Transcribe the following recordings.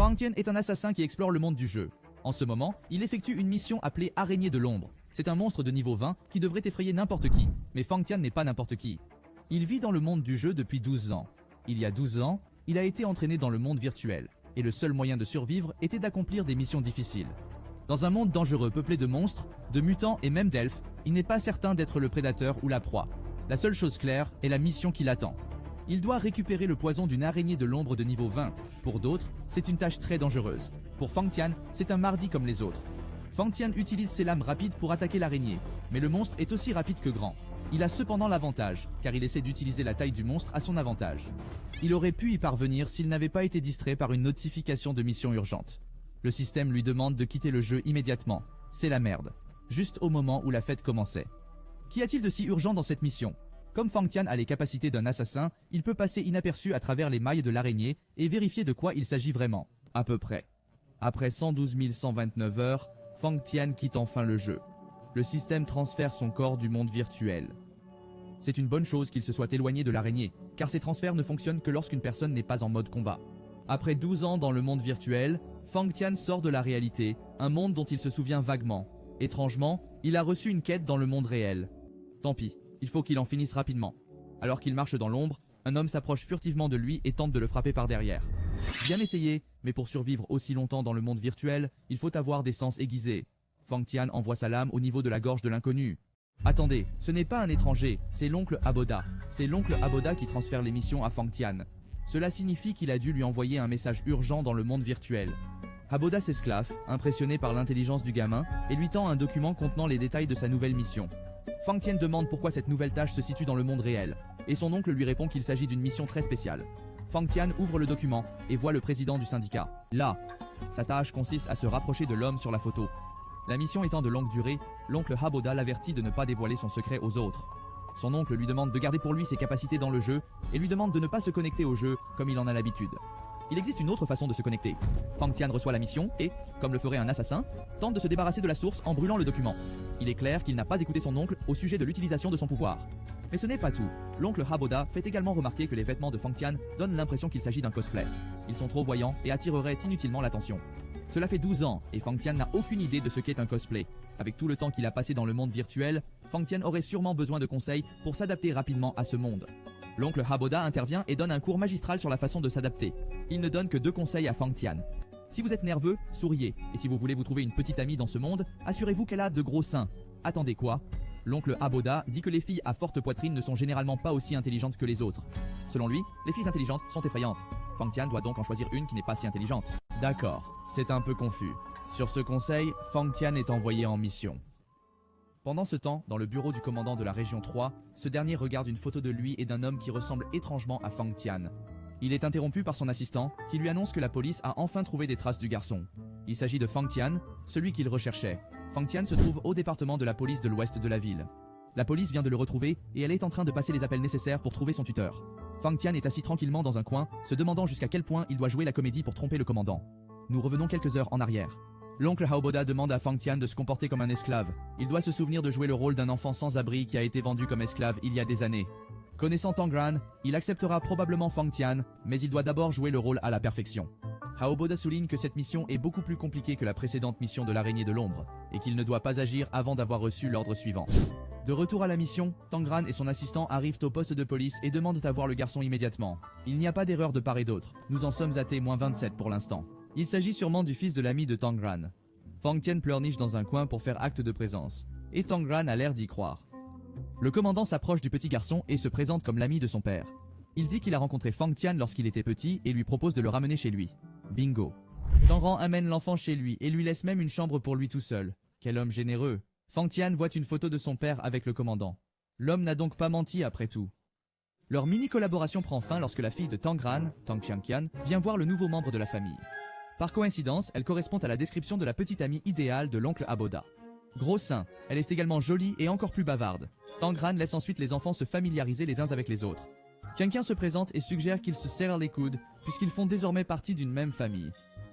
Fang Tian est un assassin qui explore le monde du jeu. En ce moment, il effectue une mission appelée Araignée de l'ombre. C'est un monstre de niveau 20 qui devrait effrayer n'importe qui. Mais Fang Tian n'est pas n'importe qui. Il vit dans le monde du jeu depuis 12 ans. Il y a 12 ans, il a été entraîné dans le monde virtuel. Et le seul moyen de survivre était d'accomplir des missions difficiles. Dans un monde dangereux peuplé de monstres, de mutants et même d'elfes, il n'est pas certain d'être le prédateur ou la proie. La seule chose claire est la mission qui l'attend. Il doit récupérer le poison d'une araignée de l'ombre de niveau 20. Pour d'autres, c'est une tâche très dangereuse. Pour Fang Tian, c'est un mardi comme les autres. Fang Tian utilise ses lames rapides pour attaquer l'araignée, mais le monstre est aussi rapide que grand. Il a cependant l'avantage, car il essaie d'utiliser la taille du monstre à son avantage. Il aurait pu y parvenir s'il n'avait pas été distrait par une notification de mission urgente. Le système lui demande de quitter le jeu immédiatement. C'est la merde. Juste au moment où la fête commençait. Qu'y a-t-il de si urgent dans cette mission ? Comme Fang Tian a les capacités d'un assassin, il peut passer inaperçu à travers les mailles de l'araignée et vérifier de quoi il s'agit vraiment. À peu près. Après 112 129 heures, Fang Tian quitte enfin le jeu. Le système transfère son corps du monde virtuel. C'est une bonne chose qu'il se soit éloigné de l'araignée, car ces transferts ne fonctionnent que lorsqu'une personne n'est pas en mode combat. Après 12 ans dans le monde virtuel, Fang Tian sort de la réalité, un monde dont il se souvient vaguement. Étrangement, il a reçu une quête dans le monde réel. Tant pis, il faut qu'il en finisse rapidement. Alors qu'il marche dans l'ombre, un homme s'approche furtivement de lui et tente de le frapper par derrière. Bien essayé, mais pour survivre aussi longtemps dans le monde virtuel, il faut avoir des sens aiguisés. Fang Tian envoie sa lame au niveau de la gorge de l'inconnu. Attendez, ce n'est pas un étranger, c'est l'oncle Aboda. C'est l'oncle Aboda qui transfère les missions à Fang Tian. Cela signifie qu'il a dû lui envoyer un message urgent dans le monde virtuel. Aboda s'esclaffe, impressionné par l'intelligence du gamin, et lui tend un document contenant les détails de sa nouvelle mission. Fang Tian demande pourquoi cette nouvelle tâche se situe dans le monde réel, et son oncle lui répond qu'il s'agit d'une mission très spéciale. Fang Tian ouvre le document et voit le président du syndicat. Là, sa tâche consiste à se rapprocher de l'homme sur la photo. La mission étant de longue durée, l'oncle Aboda l'avertit de ne pas dévoiler son secret aux autres. Son oncle lui demande de garder pour lui ses capacités dans le jeu et lui demande de ne pas se connecter au jeu comme il en a l'habitude. Il existe une autre façon de se connecter. Fang Tian reçoit la mission et, comme le ferait un assassin, tente de se débarrasser de la source en brûlant le document. Il est clair qu'il n'a pas écouté son oncle au sujet de l'utilisation de son pouvoir. Mais ce n'est pas tout. L'oncle Aboda fait également remarquer que les vêtements de Fang Tian donnent l'impression qu'il s'agit d'un cosplay. Ils sont trop voyants et attireraient inutilement l'attention. Cela fait 12 ans et Fang Tian n'a aucune idée de ce qu'est un cosplay. Avec tout le temps qu'il a passé dans le monde virtuel, Fang Tian aurait sûrement besoin de conseils pour s'adapter rapidement à ce monde. L'oncle Aboda intervient et donne un cours magistral sur la façon de s'adapter. Il ne donne que 2 conseils à Fang Tian. Si vous êtes nerveux, souriez. Et si vous voulez vous trouver une petite amie dans ce monde, assurez-vous qu'elle a de gros seins. Attendez quoi ? L'oncle Aboda dit que les filles à forte poitrine ne sont généralement pas aussi intelligentes que les autres. Selon lui, les filles intelligentes sont effrayantes. Fang Tian doit donc en choisir une qui n'est pas si intelligente. D'accord, c'est un peu confus. Sur ce conseil, Fang Tian est envoyé en mission. Pendant ce temps, dans le bureau du commandant de la région 3, ce dernier regarde une photo de lui et d'un homme qui ressemble étrangement à Fang Tian. Il est interrompu par son assistant, qui lui annonce que la police a enfin trouvé des traces du garçon. Il s'agit de Fang Tian, celui qu'il recherchait. Fang Tian se trouve au département de la police de l'ouest de la ville. La police vient de le retrouver et elle est en train de passer les appels nécessaires pour trouver son tuteur. Fang Tian est assis tranquillement dans un coin, se demandant jusqu'à quel point il doit jouer la comédie pour tromper le commandant. Nous revenons quelques heures en arrière. L'oncle Aboda demande à Fang Tian de se comporter comme un esclave. Il doit se souvenir de jouer le rôle d'un enfant sans abri qui a été vendu comme esclave il y a des années. Connaissant Tangran, il acceptera probablement Fang Tian, mais il doit d'abord jouer le rôle à la perfection. Aboda souligne que cette mission est beaucoup plus compliquée que la précédente mission de l'araignée de l'ombre, et qu'il ne doit pas agir avant d'avoir reçu l'ordre suivant. De retour à la mission, Tangran et son assistant arrivent au poste de police et demandent à voir le garçon immédiatement. Il n'y a pas d'erreur de part et d'autre, nous en sommes à T-27 pour l'instant. Il s'agit sûrement du fils de l'ami de Tangran. Fang Tian pleurniche dans un coin pour faire acte de présence, et Tangran a l'air d'y croire. Le commandant s'approche du petit garçon et se présente comme l'ami de son père. Il dit qu'il a rencontré Fang Tian lorsqu'il était petit et lui propose de le ramener chez lui. Bingo. Tangran amène l'enfant chez lui et lui laisse même une chambre pour lui tout seul. Quel homme généreux. Fang Tian voit une photo de son père avec le commandant. L'homme n'a donc pas menti après tout. Leur mini-collaboration prend fin lorsque la fille de Tangran, Tang Qianqian, vient voir le nouveau membre de la famille. Par coïncidence, elle correspond à la description de la petite amie idéale de l'oncle Aboda. Gros sein, elle est également jolie et encore plus bavarde. Tangran laisse ensuite les enfants se familiariser les uns avec les autres. Qianqian se présente et suggère qu'ils se serrent les coudes, puisqu'ils font désormais partie d'une même famille.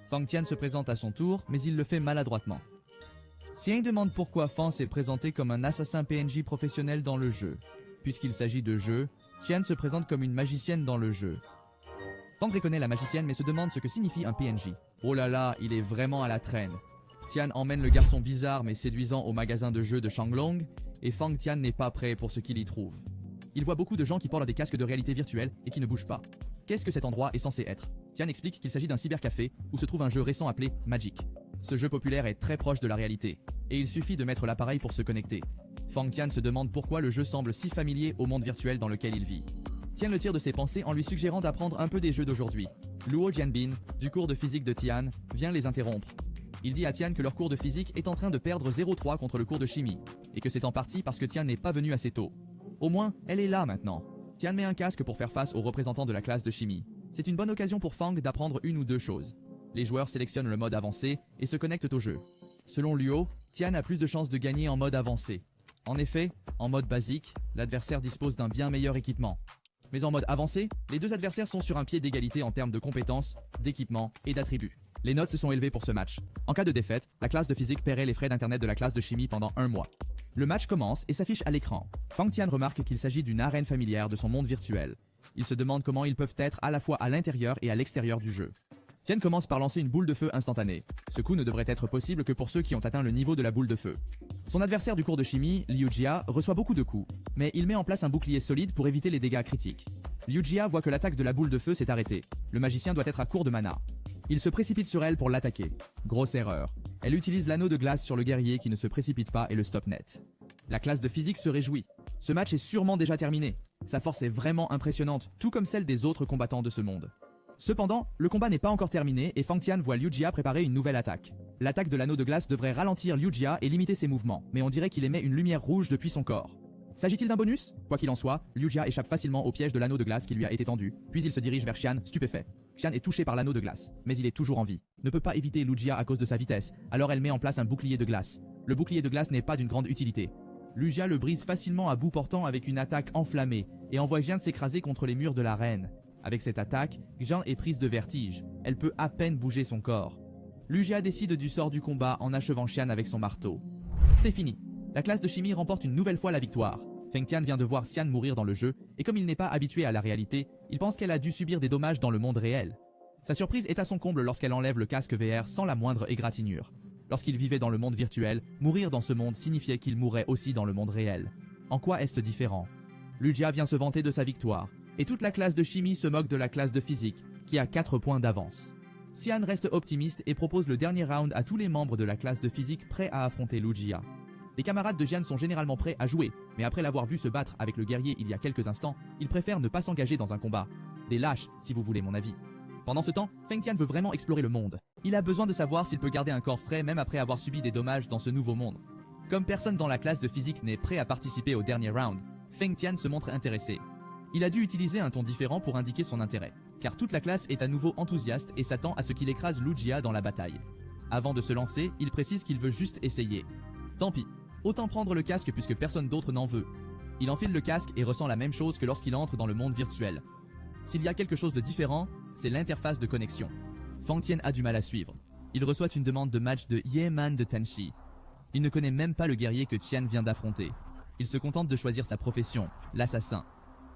Fang Tian se présente à son tour, mais il le fait maladroitement. Xiang demande pourquoi Fang s'est présenté comme un assassin PNJ professionnel dans le jeu. Puisqu'il s'agit de jeu, Qian se présente comme une magicienne dans le jeu. Fang reconnaît la magicienne mais se demande ce que signifie un PNJ. Oh là là, il est vraiment à la traîne. Tian emmène le garçon bizarre mais séduisant au magasin de jeux de Shanglong, et Fang Tian n'est pas prêt pour ce qu'il y trouve. Il voit beaucoup de gens qui portent des casques de réalité virtuelle et qui ne bougent pas. Qu'est-ce que cet endroit est censé être? Tian explique qu'il s'agit d'un cybercafé où se trouve un jeu récent appelé Magic. Ce jeu populaire est très proche de la réalité, et il suffit de mettre l'appareil pour se connecter. Fang Tian se demande pourquoi le jeu semble si familier au monde virtuel dans lequel il vit. Tian le tire de ses pensées en lui suggérant d'apprendre un peu des jeux d'aujourd'hui. Luo Jianbin, du cours de physique de Tian, vient les interrompre. Il dit à Tian que leur cours de physique est en train de perdre 0,3 contre le cours de chimie, et que c'est en partie parce que Tian n'est pas venu assez tôt. Au moins, elle est là maintenant. Tian met un casque pour faire face aux représentants de la classe de chimie. C'est une bonne occasion pour Fang d'apprendre une ou deux choses. Les joueurs sélectionnent le mode avancé et se connectent au jeu. Selon Luo, Tian a plus de chances de gagner en mode avancé. En effet, en mode basique, l'adversaire dispose d'un bien meilleur équipement. Mais en mode avancé, les deux adversaires sont sur un pied d'égalité en termes de compétences, d'équipement et d'attributs. Les notes se sont élevées pour ce match. En cas de défaite, la classe de physique paierait les frais d'internet de la classe de chimie pendant 1 mois. Le match commence et s'affiche à l'écran. Fang Tian remarque qu'il s'agit d'une arène familière de son monde virtuel. Il se demande comment ils peuvent être à la fois à l'intérieur et à l'extérieur du jeu. Tian commence par lancer une boule de feu instantanée. Ce coup ne devrait être possible que pour ceux qui ont atteint le niveau de la boule de feu. Son adversaire du cours de chimie, Liu Jia, reçoit beaucoup de coups, mais il met en place un bouclier solide pour éviter les dégâts critiques. Liu Jia voit que l'attaque de la boule de feu s'est arrêtée. Le magicien doit être à court de mana. Il se précipite sur elle pour l'attaquer. Grosse erreur. Elle utilise l'anneau de glace sur le guerrier qui ne se précipite pas et le stoppe net. La classe de physique se réjouit. Ce match est sûrement déjà terminé. Sa force est vraiment impressionnante, tout comme celle des autres combattants de ce monde. Cependant, le combat n'est pas encore terminé et Fang Tian voit Liu Jia préparer une nouvelle attaque. L'attaque de l'anneau de glace devrait ralentir Liu Jia et limiter ses mouvements, mais on dirait qu'il émet une lumière rouge depuis son corps. S'agit-il d'un bonus? Quoi qu'il en soit, Liu Jia échappe facilement au piège de l'anneau de glace qui lui a été tendu, puis il se dirige vers Xian, stupéfait. Xian est touché par l'anneau de glace, mais il est toujours en vie. Ne peut pas éviter Liu Jia à cause de sa vitesse, alors elle met en place un bouclier de glace. Le bouclier de glace n'est pas d'une grande utilité. Liu Jia le brise facilement à bout portant avec une attaque enflammée et envoie Xian s'écraser contre les murs de l'arène. Avec cette attaque, Xian est prise de vertige. Elle peut à peine bouger son corps. Liu Jia décide du sort du combat en achevant Xian avec son marteau. C'est fini. La classe de chimie remporte une nouvelle fois la victoire. Feng Tian vient de voir Xian mourir dans le jeu, et comme il n'est pas habitué à la réalité, il pense qu'elle a dû subir des dommages dans le monde réel. Sa surprise est à son comble lorsqu'elle enlève le casque VR sans la moindre égratignure. Lorsqu'il vivait dans le monde virtuel, mourir dans ce monde signifiait qu'il mourrait aussi dans le monde réel. En quoi est-ce différent? Liu Jia vient se vanter de sa victoire, et toute la classe de chimie se moque de la classe de physique, qui a 4 points d'avance. Xian reste optimiste et propose le dernier round à tous les membres de la classe de physique prêts à affronter Liu Jia. Les camarades de Xian sont généralement prêts à jouer, mais après l'avoir vu se battre avec le guerrier il y a quelques instants, ils préfèrent ne pas s'engager dans un combat. Des lâches, si vous voulez mon avis. Pendant ce temps, Feng Tian veut vraiment explorer le monde. Il a besoin de savoir s'il peut garder un corps frais même après avoir subi des dommages dans ce nouveau monde. Comme personne dans la classe de physique n'est prêt à participer au dernier round, Feng Tian se montre intéressé. Il a dû utiliser un ton différent pour indiquer son intérêt, car toute la classe est à nouveau enthousiaste et s'attend à ce qu'il écrase Liu Jia dans la bataille. Avant de se lancer, il précise qu'il veut juste essayer. Tant pis, autant prendre le casque puisque personne d'autre n'en veut. Il enfile le casque et ressent la même chose que lorsqu'il entre dans le monde virtuel. S'il y a quelque chose de différent, c'est l'interface de connexion. Fang Tian a du mal à suivre. Il reçoit une demande de match de Yeman de Tenshi. Il ne connaît même pas le guerrier que Tian vient d'affronter. Il se contente de choisir sa profession, l'assassin.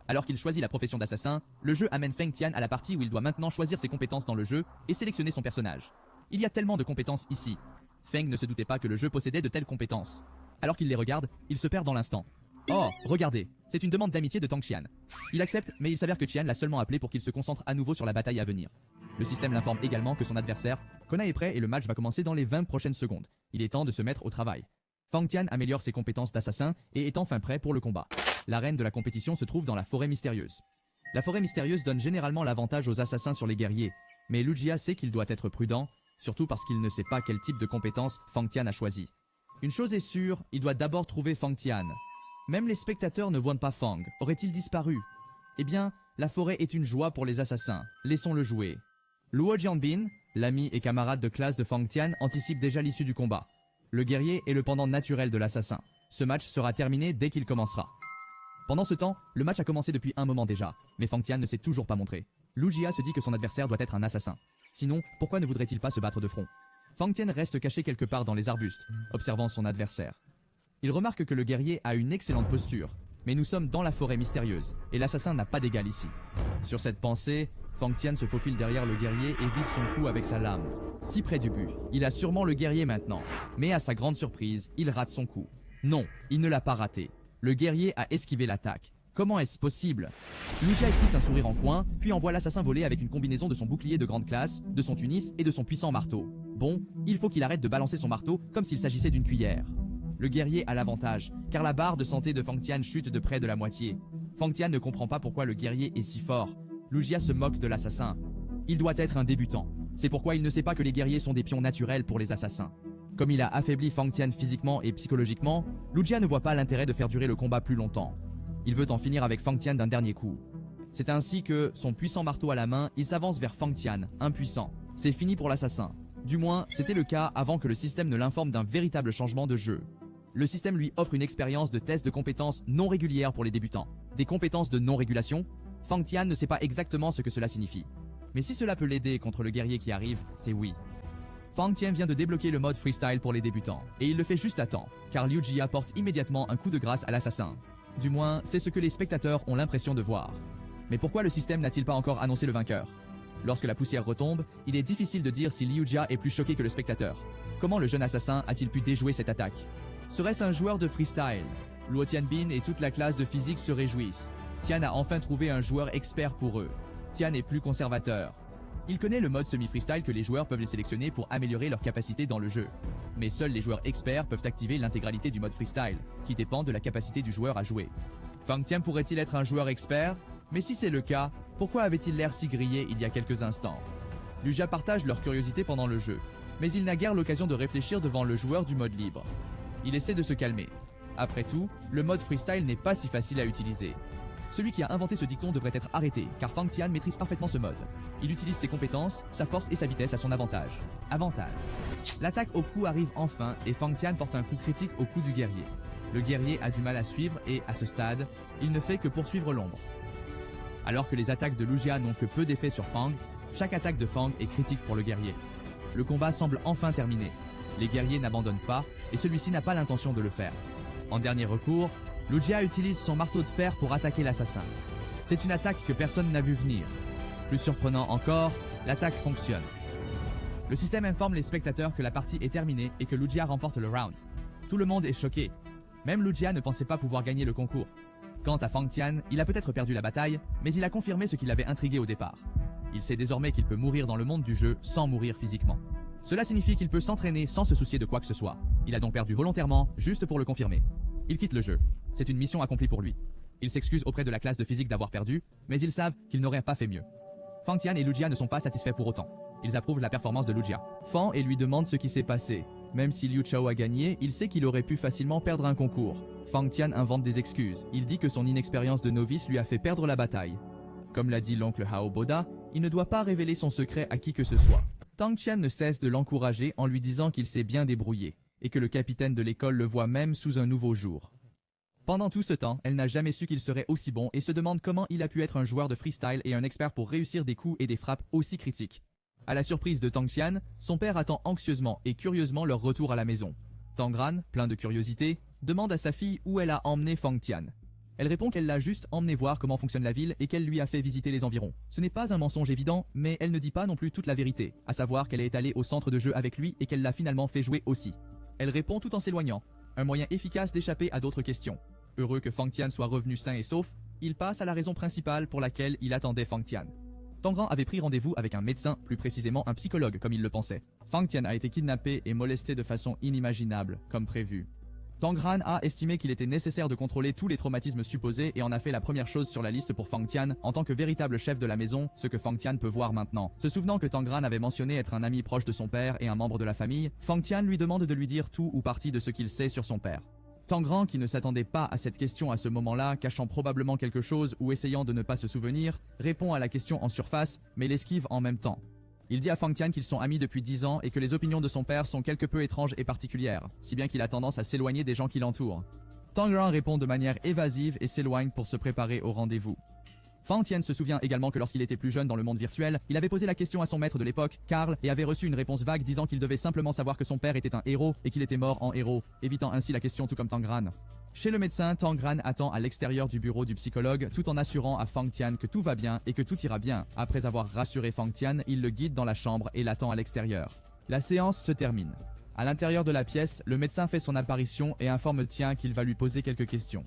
Alors qu'il choisit la profession d'assassin, le jeu amène Feng Tian à la partie où il doit maintenant choisir ses compétences dans le jeu et sélectionner son personnage. Il y a tellement de compétences ici. Feng ne se doutait pas que le jeu possédait de telles compétences. Alors qu'il les regarde, il se perd dans l'instant. Oh, regardez, c'est une demande d'amitié de Tang Xian. Il accepte, mais il s'avère que Xian l'a seulement appelé pour qu'il se concentre à nouveau sur la bataille à venir. Le système l'informe également que son adversaire, Kona, est prêt et le match va commencer dans les 20 prochaines secondes. Il est temps de se mettre au travail. Fang Tian améliore ses compétences d'assassin et est enfin prêt pour le combat. L'arène de la compétition se trouve dans la forêt mystérieuse. La forêt mystérieuse donne généralement l'avantage aux assassins sur les guerriers, mais Liu Jia sait qu'il doit être prudent, surtout parce qu'il ne sait pas quel type de compétences Fang Tian a choisi. Une chose est sûre, il doit d'abord trouver Fang Tian. Même les spectateurs ne voient pas Fang. Aurait-il disparu? Eh bien, la forêt est une joie pour les assassins. Laissons-le jouer. Luo Jianbin, l'ami et camarade de classe de Fang Tian, anticipe déjà l'issue du combat. Le guerrier est le pendant naturel de l'assassin. Ce match sera terminé dès qu'il commencera. Pendant ce temps, le match a commencé depuis un moment déjà, mais Fang Tian ne s'est toujours pas montré. Liu Jia se dit que son adversaire doit être un assassin. Sinon, pourquoi ne voudrait-il pas se battre de front? Fang Tian reste caché quelque part dans les arbustes, observant son adversaire. Il remarque que le guerrier a une excellente posture. Mais nous sommes dans la forêt mystérieuse, et l'assassin n'a pas d'égal ici. Sur cette pensée, Fang Tian se faufile derrière le guerrier et vise son cou avec sa lame. Si près du but, il a sûrement le guerrier maintenant. Mais à sa grande surprise, il rate son coup. Non, il ne l'a pas raté. Le guerrier a esquivé l'attaque. Comment est-ce possible? Lu Jia esquisse un sourire en coin, puis envoie l'assassin voler avec une combinaison de son bouclier de grande classe, de son tunis et de son puissant marteau. Bon, il faut qu'il arrête de balancer son marteau comme s'il s'agissait d'une cuillère. Le guerrier a l'avantage, car la barre de santé de Fang Tian chute de près de la moitié. Fang Tian ne comprend pas pourquoi le guerrier est si fort. Lu Jia se moque de l'assassin. Il doit être un débutant. C'est pourquoi il ne sait pas que les guerriers sont des pions naturels pour les assassins. Comme il a affaibli Fang Tian physiquement et psychologiquement, Lu Jia ne voit pas l'intérêt de faire durer le combat plus longtemps. Il veut en finir avec Fang Tian d'un dernier coup. C'est ainsi que, son puissant marteau à la main, il s'avance vers Fang Tian, impuissant. C'est fini pour l'assassin. Du moins, c'était le cas avant que le système ne l'informe d'un véritable changement de jeu. Le système lui offre une expérience de test de compétences non régulières pour les débutants. Des compétences de non-régulation. Fang Tian ne sait pas exactement ce que cela signifie. Mais si cela peut l'aider contre le guerrier qui arrive, c'est oui. Fang Tian vient de débloquer le mode freestyle pour les débutants, et il le fait juste à temps, car Liu Jia apporte immédiatement un coup de grâce à l'assassin. Du moins, c'est ce que les spectateurs ont l'impression de voir. Mais pourquoi le système n'a-t-il pas encore annoncé le vainqueur? Lorsque la poussière retombe, il est difficile de dire si Liu Jia est plus choqué que le spectateur. Comment le jeune assassin a-t-il pu déjouer cette attaque? Serait-ce un joueur de freestyle? Luo Tianbin et toute la classe de physique se réjouissent. Tian a enfin trouvé un joueur expert pour eux. Tian est plus conservateur. Il connaît le mode semi-freestyle que les joueurs peuvent les sélectionner pour améliorer leurs capacités dans le jeu. Mais seuls les joueurs experts peuvent activer l'intégralité du mode freestyle, qui dépend de la capacité du joueur à jouer. Fang Tian pourrait-il être un joueur expert? Mais si c'est le cas, pourquoi avait-il l'air si grillé il y a quelques instants? Lu Jia partage leur curiosité pendant le jeu, mais il n'a guère l'occasion de réfléchir devant le joueur du mode libre. Il essaie de se calmer. Après tout, le mode freestyle n'est pas si facile à utiliser. Celui qui a inventé ce dicton devrait être arrêté, car Fang Tian maîtrise parfaitement ce mode. Il utilise ses compétences, sa force et sa vitesse à son avantage. L'attaque au cou arrive enfin et Fang Tian porte un coup critique au cou du guerrier. Le guerrier a du mal à suivre et, à ce stade, il ne fait que poursuivre l'ombre. Alors que les attaques de Lu Jia n'ont que peu d'effet sur Fang, chaque attaque de Fang est critique pour le guerrier. Le combat semble enfin terminé. Les guerriers n'abandonnent pas et celui-ci n'a pas l'intention de le faire. En dernier recours, Lu Jia utilise son marteau de fer pour attaquer l'assassin. C'est une attaque que personne n'a vu venir. Plus surprenant encore, l'attaque fonctionne. Le système informe les spectateurs que la partie est terminée et que Lu Jia remporte le round. Tout le monde est choqué. Même Lu Jia ne pensait pas pouvoir gagner le concours. Quant à Fang Tian, il a peut-être perdu la bataille, mais il a confirmé ce qui l'avait intrigué au départ. Il sait désormais qu'il peut mourir dans le monde du jeu sans mourir physiquement. Cela signifie qu'il peut s'entraîner sans se soucier de quoi que ce soit. Il a donc perdu volontairement, juste pour le confirmer. Il quitte le jeu. C'est une mission accomplie pour lui. Il s'excuse auprès de la classe de physique d'avoir perdu, mais ils savent qu'ils n'auraient pas fait mieux. Fang Tian et Lu Jia ne sont pas satisfaits pour autant. Ils approuvent la performance de Lu Jia. Fang et lui demande ce qui s'est passé. Même si Liu Chao a gagné, il sait qu'il aurait pu facilement perdre un concours. Fang Tian invente des excuses. Il dit que son inexpérience de novice lui a fait perdre la bataille. Comme l'a dit l'oncle Hao Boda, il ne doit pas révéler son secret à qui que ce soit. Tang Qian ne cesse de l'encourager en lui disant qu'il s'est bien débrouillé, et que le capitaine de l'école le voit même sous un nouveau jour. Pendant tout ce temps, elle n'a jamais su qu'il serait aussi bon et se demande comment il a pu être un joueur de freestyle et un expert pour réussir des coups et des frappes aussi critiques. À la surprise de Tang Qian, son père attend anxieusement et curieusement leur retour à la maison. Tang Ran, plein de curiosité, demande à sa fille où elle a emmené Fang Tian. Elle répond qu'elle l'a juste emmené voir comment fonctionne la ville et qu'elle lui a fait visiter les environs. Ce n'est pas un mensonge évident, mais elle ne dit pas non plus toute la vérité, à savoir qu'elle est allée au centre de jeu avec lui et qu'elle l'a finalement fait jouer aussi. Elle répond tout en s'éloignant, un moyen efficace d'échapper à d'autres questions. Heureux que Fang Tian soit revenu sain et sauf, il passe à la raison principale pour laquelle il attendait Fang Tian. Tang Ran avait pris rendez-vous avec un médecin, plus précisément un psychologue comme il le pensait. Fang Tian a été kidnappé et molesté de façon inimaginable, comme prévu. Tang Ran a estimé qu'il était nécessaire de contrôler tous les traumatismes supposés et en a fait la première chose sur la liste pour Fang Tian en tant que véritable chef de la maison, ce que Fang Tian peut voir maintenant. Se souvenant que Tang Ran avait mentionné être un ami proche de son père et un membre de la famille, Fang Tian lui demande de lui dire tout ou partie de ce qu'il sait sur son père. Tang Ran, qui ne s'attendait pas à cette question à ce moment-là, cachant probablement quelque chose ou essayant de ne pas se souvenir, répond à la question en surface, mais l'esquive en même temps. Il dit à Fang Tian qu'ils sont amis depuis 10 ans et que les opinions de son père sont quelque peu étranges et particulières, si bien qu'il a tendance à s'éloigner des gens qui l'entourent. Tang Ran répond de manière évasive et s'éloigne pour se préparer au rendez-vous. Fang Tian se souvient également que lorsqu'il était plus jeune dans le monde virtuel, il avait posé la question à son maître de l'époque, Karl, et avait reçu une réponse vague disant qu'il devait simplement savoir que son père était un héros et qu'il était mort en héros, évitant ainsi la question tout comme Tang Gran. Chez le médecin, Tang Gran attend à l'extérieur du bureau du psychologue tout en assurant à Fang Tian que tout va bien et que tout ira bien. Après avoir rassuré Fang Tian, il le guide dans la chambre et l'attend à l'extérieur. La séance se termine. À l'intérieur de la pièce, le médecin fait son apparition et informe Tian qu'il va lui poser quelques questions.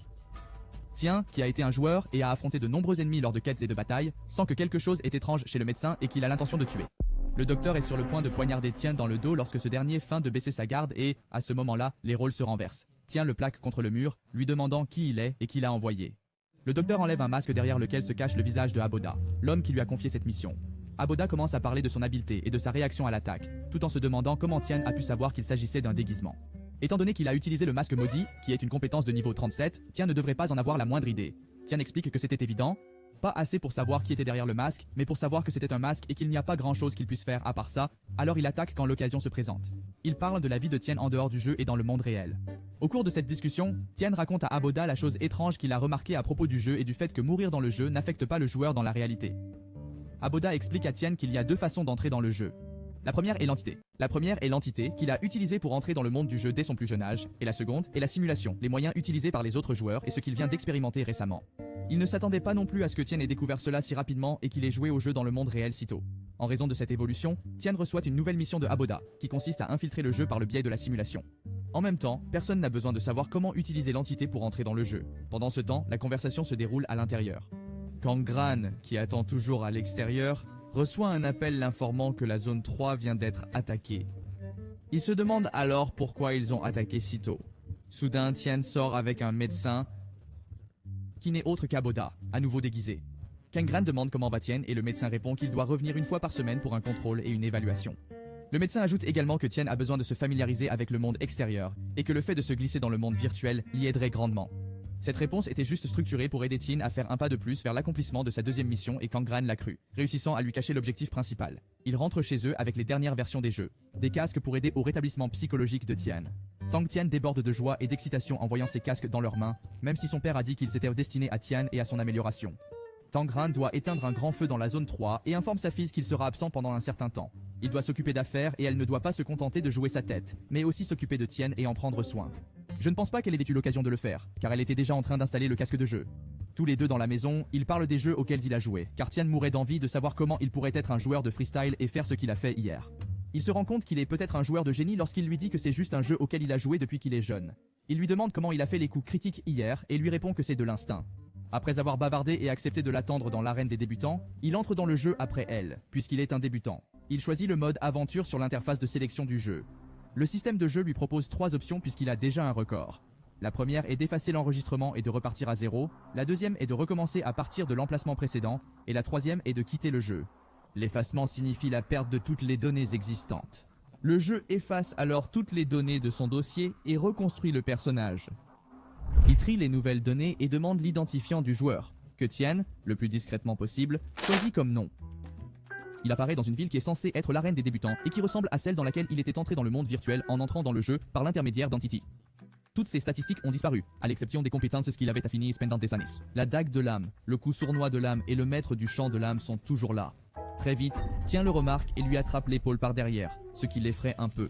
Tian, qui a été un joueur et a affronté de nombreux ennemis lors de quêtes et de batailles, sent que quelque chose est étrange chez le médecin et qu'il a l'intention de tuer. Le docteur est sur le point de poignarder Tian dans le dos lorsque ce dernier feint de baisser sa garde et, à ce moment-là, les rôles se renversent. Tian le plaque contre le mur, lui demandant qui il est et qui l'a envoyé. Le docteur enlève un masque derrière lequel se cache le visage de Aboda, l'homme qui lui a confié cette mission. Aboda commence à parler de son habileté et de sa réaction à l'attaque, tout en se demandant comment Tian a pu savoir qu'il s'agissait d'un déguisement. Étant donné qu'il a utilisé le masque maudit, qui est une compétence de niveau 37, Tian ne devrait pas en avoir la moindre idée. Tian explique que c'était évident, pas assez pour savoir qui était derrière le masque, mais pour savoir que c'était un masque et qu'il n'y a pas grand chose qu'il puisse faire à part ça, alors il attaque quand l'occasion se présente. Il parle de la vie de Tian en dehors du jeu et dans le monde réel. Au cours de cette discussion, Tian raconte à Aboda la chose étrange qu'il a remarquée à propos du jeu et du fait que mourir dans le jeu n'affecte pas le joueur dans la réalité. Aboda explique à Tian qu'il y a deux façons d'entrer dans le jeu. La première est l'entité. La première est l'entité qu'il a utilisée pour entrer dans le monde du jeu dès son plus jeune âge, et la seconde est la simulation, les moyens utilisés par les autres joueurs et ce qu'il vient d'expérimenter récemment. Il ne s'attendait pas non plus à ce que Tian ait découvert cela si rapidement et qu'il ait joué au jeu dans le monde réel si tôt. En raison de cette évolution, Tian reçoit une nouvelle mission de Aboda, qui consiste à infiltrer le jeu par le biais de la simulation. En même temps, personne n'a besoin de savoir comment utiliser l'entité pour entrer dans le jeu. Pendant ce temps, la conversation se déroule à l'intérieur. Quand Gran, qui attend toujours à l'extérieur, reçoit un appel l'informant que la zone 3 vient d'être attaquée. Il se demande alors pourquoi ils ont attaqué si tôt. Soudain, Tian sort avec un médecin qui n'est autre qu'Aboda, à nouveau déguisé. Kangran demande comment va Tian et le médecin répond qu'il doit revenir une fois par semaine pour un contrôle et une évaluation. Le médecin ajoute également que Tian a besoin de se familiariser avec le monde extérieur et que le fait de se glisser dans le monde virtuel l'y aiderait grandement. Cette réponse était juste structurée pour aider Tian à faire un pas de plus vers l'accomplissement de sa deuxième mission et Kangran l'a cru, réussissant à lui cacher l'objectif principal. Ils rentrent chez eux avec les dernières versions des jeux, des casques pour aider au rétablissement psychologique de Tian. Tang Tian déborde de joie et d'excitation en voyant ces casques dans leurs mains, même si son père a dit qu'ils étaient destinés à Tian et à son amélioration. Tang Gran doit éteindre un grand feu dans la zone 3 et informe sa fille qu'il sera absent pendant un certain temps. Il doit s'occuper d'affaires et elle ne doit pas se contenter de jouer sa tête, mais aussi s'occuper de Tian et en prendre soin. Je ne pense pas qu'elle ait eu l'occasion de le faire, car elle était déjà en train d'installer le casque de jeu. Tous les deux dans la maison, ils parlent des jeux auxquels il a joué, car Tian mourait d'envie de savoir comment il pourrait être un joueur de freestyle et faire ce qu'il a fait hier. Il se rend compte qu'il est peut-être un joueur de génie lorsqu'il lui dit que c'est juste un jeu auquel il a joué depuis qu'il est jeune. Il lui demande comment il a fait les coups critiques hier et lui répond que c'est de l'instinct. Après avoir bavardé et accepté de l'attendre dans l'arène des débutants, il entre dans le jeu après elle, puisqu'il est un débutant. Il choisit le mode aventure sur l'interface de sélection du jeu. Le système de jeu lui propose 3 options puisqu'il a déjà un record. La première est d'effacer l'enregistrement et de repartir à 0, la deuxième est de recommencer à partir de l'emplacement précédent, et la troisième est de quitter le jeu. L'effacement signifie la perte de toutes les données existantes. Le jeu efface alors toutes les données de son dossier et reconstruit le personnage. Il trie les nouvelles données et demande l'identifiant du joueur, que Tian, le plus discrètement possible, choisit comme nom. Il apparaît dans une ville qui est censée être l'arène des débutants et qui ressemble à celle dans laquelle il était entré dans le monde virtuel en entrant dans le jeu par l'intermédiaire d'Entity. Toutes ces statistiques ont disparu, à l'exception des compétences qu'il avait affinées pendant des années. La dague de l'âme, le coup sournois de l'âme et le maître du chant de l'âme sont toujours là. Très vite, Tian le remarque et lui attrape l'épaule par derrière, ce qui l'effraie un peu.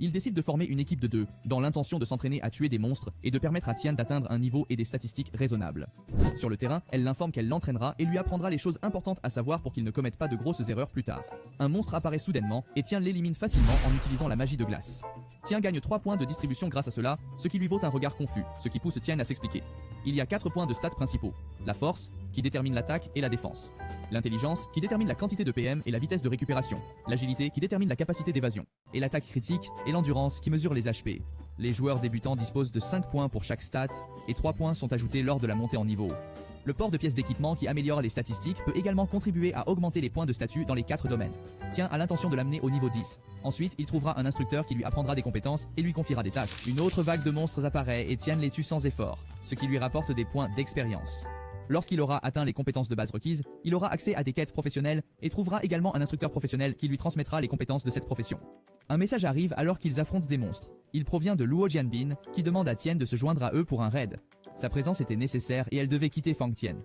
Il décide de former une équipe de 2, dans l'intention de s'entraîner à tuer des monstres et de permettre à Tian d'atteindre un niveau et des statistiques raisonnables. Sur le terrain, elle l'informe qu'elle l'entraînera et lui apprendra les choses importantes à savoir pour qu'il ne commette pas de grosses erreurs plus tard. Un monstre apparaît soudainement et Tian l'élimine facilement en utilisant la magie de glace. Tian gagne 3 points de distribution grâce à cela, ce qui lui vaut un regard confus, ce qui pousse Tian à s'expliquer. Il y a 4 points de stats principaux. La force, qui détermine l'attaque et la défense. L'intelligence, qui détermine la quantité de PM et la vitesse de récupération. L'agilité, qui détermine la capacité d'évasion. Et l'attaque critique et l'endurance, qui mesure les HP. Les joueurs débutants disposent de 5 points pour chaque stat, et 3 points sont ajoutés lors de la montée en niveau. Le port de pièces d'équipement qui améliore les statistiques peut également contribuer à augmenter les points de statut dans les 4 domaines. Tian a l'intention de l'amener au niveau 10. Ensuite, il trouvera un instructeur qui lui apprendra des compétences et lui confiera des tâches. Une autre vague de monstres apparaît et Tian les tue sans effort, ce qui lui rapporte des points d'expérience. Lorsqu'il aura atteint les compétences de base requises, il aura accès à des quêtes professionnelles et trouvera également un instructeur professionnel qui lui transmettra les compétences de cette profession. Un message arrive alors qu'ils affrontent des monstres. Il provient de Luo Jianbin, qui demande à Tian de se joindre à eux pour un raid. Sa présence était nécessaire et elle devait quitter Fang Tian.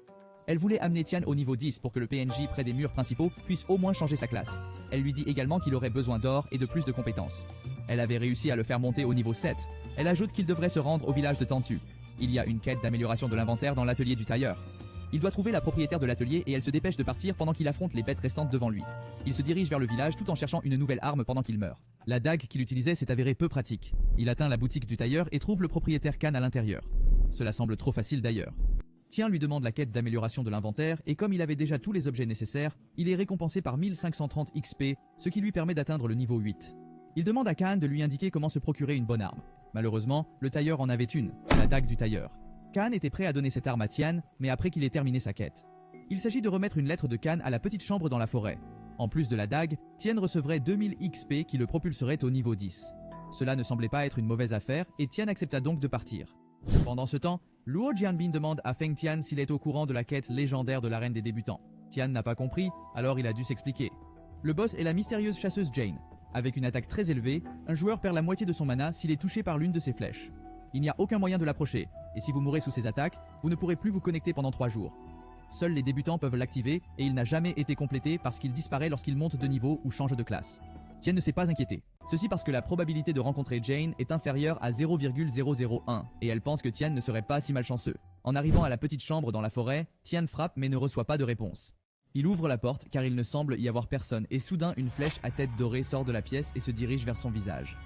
Elle voulait amener Tian au niveau 10 pour que le PNJ près des murs principaux puisse au moins changer sa classe. Elle lui dit également qu'il aurait besoin d'or et de plus de compétences. Elle avait réussi à le faire monter au niveau 7. Elle ajoute qu'il devrait se rendre au village de Tantu. Il y a une quête d'amélioration de l'inventaire dans l'atelier du tailleur. Il doit trouver la propriétaire de l'atelier et elle se dépêche de partir pendant qu'il affronte les bêtes restantes devant lui. Il se dirige vers le village tout en cherchant une nouvelle arme pendant qu'il meurt. La dague qu'il utilisait s'est avérée peu pratique. Il atteint la boutique du tailleur et trouve le propriétaire Khan à l'intérieur. Cela semble trop facile d'ailleurs. Tian lui demande la quête d'amélioration de l'inventaire et comme il avait déjà tous les objets nécessaires, il est récompensé par 1530 XP, ce qui lui permet d'atteindre le niveau 8. Il demande à Khan de lui indiquer comment se procurer une bonne arme. Malheureusement, le tailleur en avait une, la dague du tailleur. Khan était prêt à donner cette arme à Tian, mais après qu'il ait terminé sa quête. Il s'agit de remettre une lettre de Khan à la petite chambre dans la forêt. En plus de la dague, Tian recevrait 2000 XP qui le propulserait au niveau 10. Cela ne semblait pas être une mauvaise affaire et Tian accepta donc de partir. Pendant ce temps, Luo Jianbin demande à Feng Tian s'il est au courant de la quête légendaire de l'arène des débutants. Tian n'a pas compris, alors il a dû s'expliquer. Le boss est la mystérieuse chasseuse Jane. Avec une attaque très élevée, un joueur perd la moitié de son mana s'il est touché par l'une de ses flèches. Il n'y a aucun moyen de l'approcher, et si vous mourrez sous ses attaques, vous ne pourrez plus vous connecter pendant 3 jours. Seuls les débutants peuvent l'activer, et il n'a jamais été complété parce qu'il disparaît lorsqu'il monte de niveau ou change de classe. Tian ne s'est pas inquiété. Ceci parce que la probabilité de rencontrer Jane est inférieure à 0,001, et elle pense que Tian ne serait pas si malchanceux. En arrivant à la petite chambre dans la forêt, Tian frappe mais ne reçoit pas de réponse. Il ouvre la porte car il ne semble y avoir personne et soudain une flèche à tête dorée sort de la pièce et se dirige vers son visage.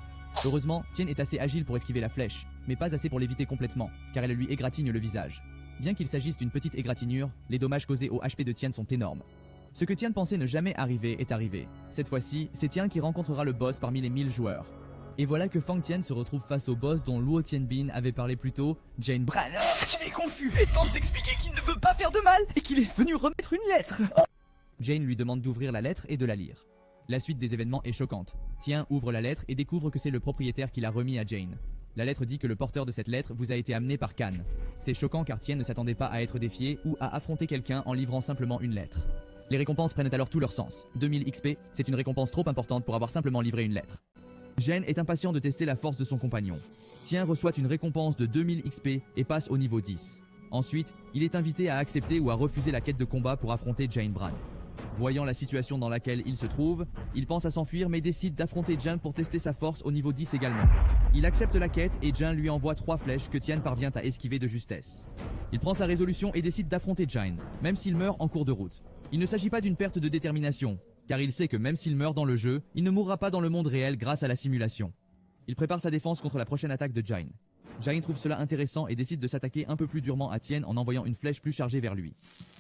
Heureusement, Tian est assez agile pour esquiver la flèche, mais pas assez pour l'éviter complètement, car elle lui égratigne le visage. Bien qu'il s'agisse d'une petite égratignure, les dommages causés au HP de Tian sont énormes. Ce que Tian pensait ne jamais arriver est arrivé. Cette fois-ci, c'est Tian qui rencontrera le boss parmi les 1000 joueurs. Et voilà que Feng Tian se retrouve face au boss dont Luo Tianbin avait parlé plus tôt, Jane Bran. Alors, tu es confus et tente d'expliquer qu'il ne veut pas faire de mal et qu'il est venu remettre une lettre. Jane lui demande d'ouvrir la lettre et de la lire. La suite des événements est choquante. Tian ouvre la lettre et découvre que c'est le propriétaire qui l'a remis à Jane. La lettre dit que le porteur de cette lettre vous a été amené par Khan. C'est choquant car Tian ne s'attendait pas à être défié ou à affronter quelqu'un en livrant simplement une lettre. Les récompenses prennent alors tout leur sens. 2000 XP, c'est une récompense trop importante pour avoir simplement livré une lettre. Jane est impatient de tester la force de son compagnon. Tian reçoit une récompense de 2000 XP et passe au niveau 10. Ensuite, il est invité à accepter ou à refuser la quête de combat pour affronter Jane Bran. Voyant la situation dans laquelle il se trouve, il pense à s'enfuir mais décide d'affronter Jane pour tester sa force au niveau 10 également. Il accepte la quête et Jane lui envoie 3 flèches que Tian parvient à esquiver de justesse. Il prend sa résolution et décide d'affronter Jane, même s'il meurt en cours de route. Il ne s'agit pas d'une perte de détermination, car il sait que même s'il meurt dans le jeu, il ne mourra pas dans le monde réel grâce à la simulation. Il prépare sa défense contre la prochaine attaque de Jane. Jane trouve cela intéressant et décide de s'attaquer un peu plus durement à Tian en envoyant une flèche plus chargée vers lui.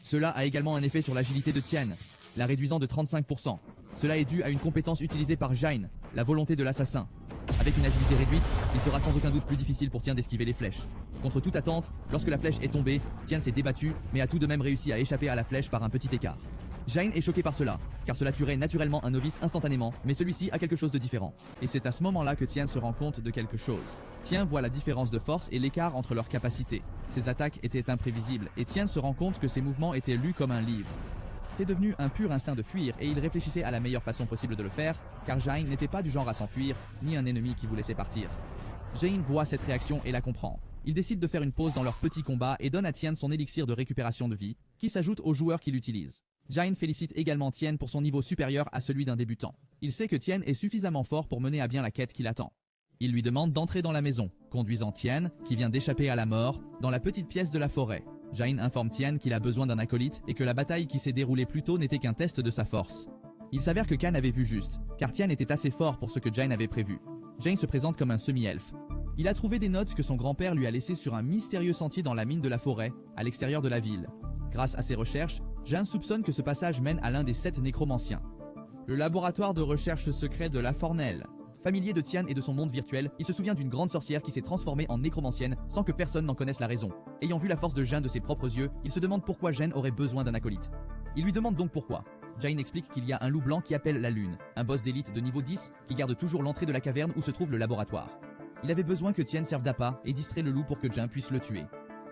Cela a également un effet sur l'agilité de Tian, la réduisant de 35%. Cela est dû à une compétence utilisée par Jane, la volonté de l'assassin. Avec une agilité réduite, il sera sans aucun doute plus difficile pour Tian d'esquiver les flèches. Contre toute attente, lorsque la flèche est tombée, Tian s'est débattu, mais a tout de même réussi à échapper à la flèche par un petit écart. Jane est choqué par cela, car cela tuerait naturellement un novice instantanément, mais celui-ci a quelque chose de différent. Et c'est à ce moment-là que Tian se rend compte de quelque chose. Tian voit la différence de force et l'écart entre leurs capacités. Ses attaques étaient imprévisibles, et Tian se rend compte que ses mouvements étaient lus comme un livre. C'est devenu un pur instinct de fuir et il réfléchissait à la meilleure façon possible de le faire, car Jane n'était pas du genre à s'enfuir, ni un ennemi qui vous laissait partir. Jane voit cette réaction et la comprend. Il décide de faire une pause dans leur petit combat et donne à Tian son élixir de récupération de vie, qui s'ajoute aux joueurs qui l'utilisent. Jane félicite également Tian pour son niveau supérieur à celui d'un débutant. Il sait que Tian est suffisamment fort pour mener à bien la quête qui l'attend. Il lui demande d'entrer dans la maison, conduisant Tian, qui vient d'échapper à la mort, dans la petite pièce de la forêt. Jane informe Tian qu'il a besoin d'un acolyte et que la bataille qui s'est déroulée plus tôt n'était qu'un test de sa force. Il s'avère que Khan avait vu juste, car Tian était assez fort pour ce que Jane avait prévu. Jane se présente comme un semi-elfe. Il a trouvé des notes que son grand-père lui a laissées sur un mystérieux sentier dans la mine de la forêt, à l'extérieur de la ville. Grâce à ses recherches, Jane soupçonne que ce passage mène à l'un des 7 nécromanciens. Le laboratoire de recherche secret de la Fornelle. Familier de Tian et de son monde virtuel, il se souvient d'une grande sorcière qui s'est transformée en nécromancienne sans que personne n'en connaisse la raison. Ayant vu la force de Jane de ses propres yeux, il se demande pourquoi Jane aurait besoin d'un acolyte. Il lui demande donc pourquoi. Jane explique qu'il y a un loup blanc qui appelle la lune, un boss d'élite de niveau 10 qui garde toujours l'entrée de la caverne où se trouve le laboratoire. Il avait besoin que Tian serve d'appât et distrait le loup pour que Jane puisse le tuer.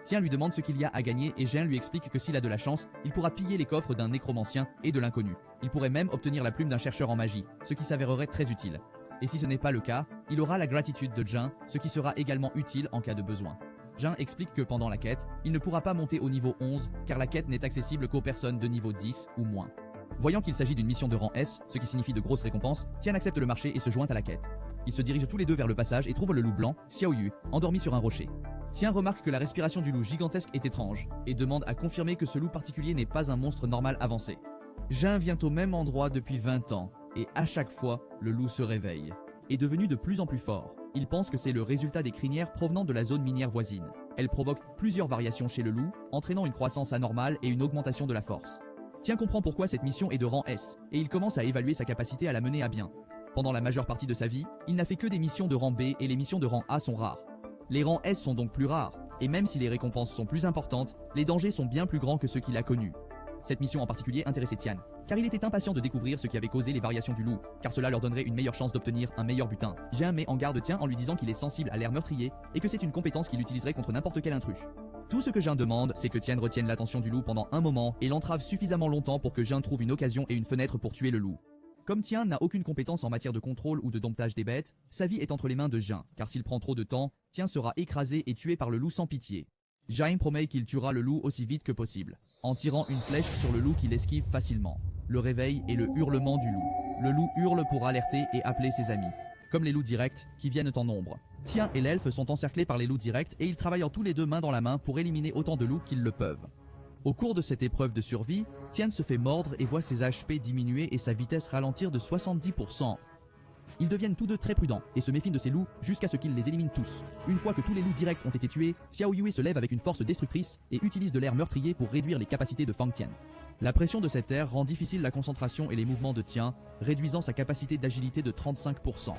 Tian lui demande ce qu'il y a à gagner et Jane lui explique que s'il a de la chance, il pourra piller les coffres d'un nécromancien et de l'inconnu. Il pourrait même obtenir la plume d'un chercheur en magie, ce qui s'avérerait très utile. Et si ce n'est pas le cas, il aura la gratitude de Jane, ce qui sera également utile en cas de besoin. Jin explique que pendant la quête, il ne pourra pas monter au niveau 11 car la quête n'est accessible qu'aux personnes de niveau 10 ou moins. Voyant qu'il s'agit d'une mission de rang S, ce qui signifie de grosses récompenses, Tian accepte le marché et se joint à la quête. Ils se dirigent tous les deux vers le passage et trouvent le loup blanc, Xiaoyu, endormi sur un rocher. Tian remarque que la respiration du loup gigantesque est étrange et demande à confirmer que ce loup particulier n'est pas un monstre normal avancé. Jin vient au même endroit depuis 20 ans et à chaque fois, le loup se réveille. Est devenu de plus en plus fort. Il pense que c'est le résultat des crinières provenant de la zone minière voisine. Elle provoque plusieurs variations chez le loup, entraînant une croissance anormale et une augmentation de la force. Tian comprend pourquoi cette mission est de rang S, et il commence à évaluer sa capacité à la mener à bien. Pendant la majeure partie de sa vie, il n'a fait que des missions de rang B et les missions de rang A sont rares. Les rangs S sont donc plus rares, et même si les récompenses sont plus importantes, les dangers sont bien plus grands que ceux qu'il a connus. Cette mission en particulier intéressait Tian, car il était impatient de découvrir ce qui avait causé les variations du loup, car cela leur donnerait une meilleure chance d'obtenir un meilleur butin. Jin met en garde Tian en lui disant qu'il est sensible à l'air meurtrier et que c'est une compétence qu'il utiliserait contre n'importe quel intrus. Tout ce que Jin demande, c'est que Tian retienne l'attention du loup pendant un moment et l'entrave suffisamment longtemps pour que Jin trouve une occasion et une fenêtre pour tuer le loup. Comme Tian n'a aucune compétence en matière de contrôle ou de domptage des bêtes, sa vie est entre les mains de Jin, car s'il prend trop de temps, Tian sera écrasé et tué par le loup sans pitié. Jin promet qu'il tuera le loup aussi vite que possible, en tirant une flèche sur le loup qu'il esquive facilement. Le réveil est le hurlement du loup. Le loup hurle pour alerter et appeler ses amis, comme les loups directs qui viennent en nombre. Tian et l'elfe sont encerclés par les loups directs et ils travaillent tous les deux main dans la main pour éliminer autant de loups qu'ils le peuvent. Au cours de cette épreuve de survie, Tian se fait mordre et voit ses HP diminuer et sa vitesse ralentir de 70%. Ils deviennent tous deux très prudents et se méfient de ces loups jusqu'à ce qu'ils les éliminent tous. Une fois que tous les loups directs ont été tués, Xiaoyu se lève avec une force destructrice et utilise de l'air meurtrier pour réduire les capacités de Fang Tian. La pression de cet air rend difficile la concentration et les mouvements de Tian, réduisant sa capacité d'agilité de 35%.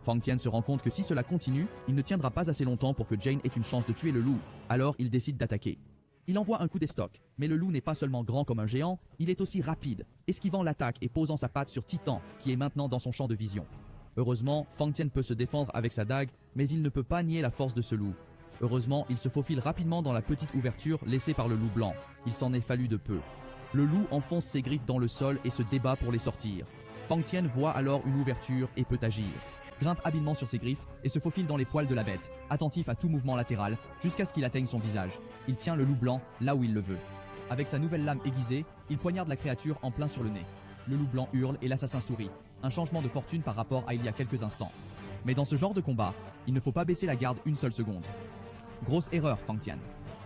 Fang Tian se rend compte que si cela continue, il ne tiendra pas assez longtemps pour que Jane ait une chance de tuer le loup, alors il décide d'attaquer. Il envoie un coup d'estoc, mais le loup n'est pas seulement grand comme un géant, il est aussi rapide, esquivant l'attaque et posant sa patte sur Titan, qui est maintenant dans son champ de vision. Heureusement, Fang Tian peut se défendre avec sa dague, mais il ne peut pas nier la force de ce loup. Heureusement, il se faufile rapidement dans la petite ouverture laissée par le loup blanc. Il s'en est fallu de peu. Le loup enfonce ses griffes dans le sol et se débat pour les sortir. Fang Tian voit alors une ouverture et peut agir. Grimpe habilement sur ses griffes et se faufile dans les poils de la bête, attentif à tout mouvement latéral, jusqu'à ce qu'il atteigne son visage. Il tient le loup blanc là où il le veut. Avec sa nouvelle lame aiguisée, il poignarde la créature en plein sur le nez. Le loup blanc hurle et l'assassin sourit. Un changement de fortune par rapport à il y a quelques instants. Mais dans ce genre de combat, il ne faut pas baisser la garde une seule seconde. Grosse erreur, Fang Tian.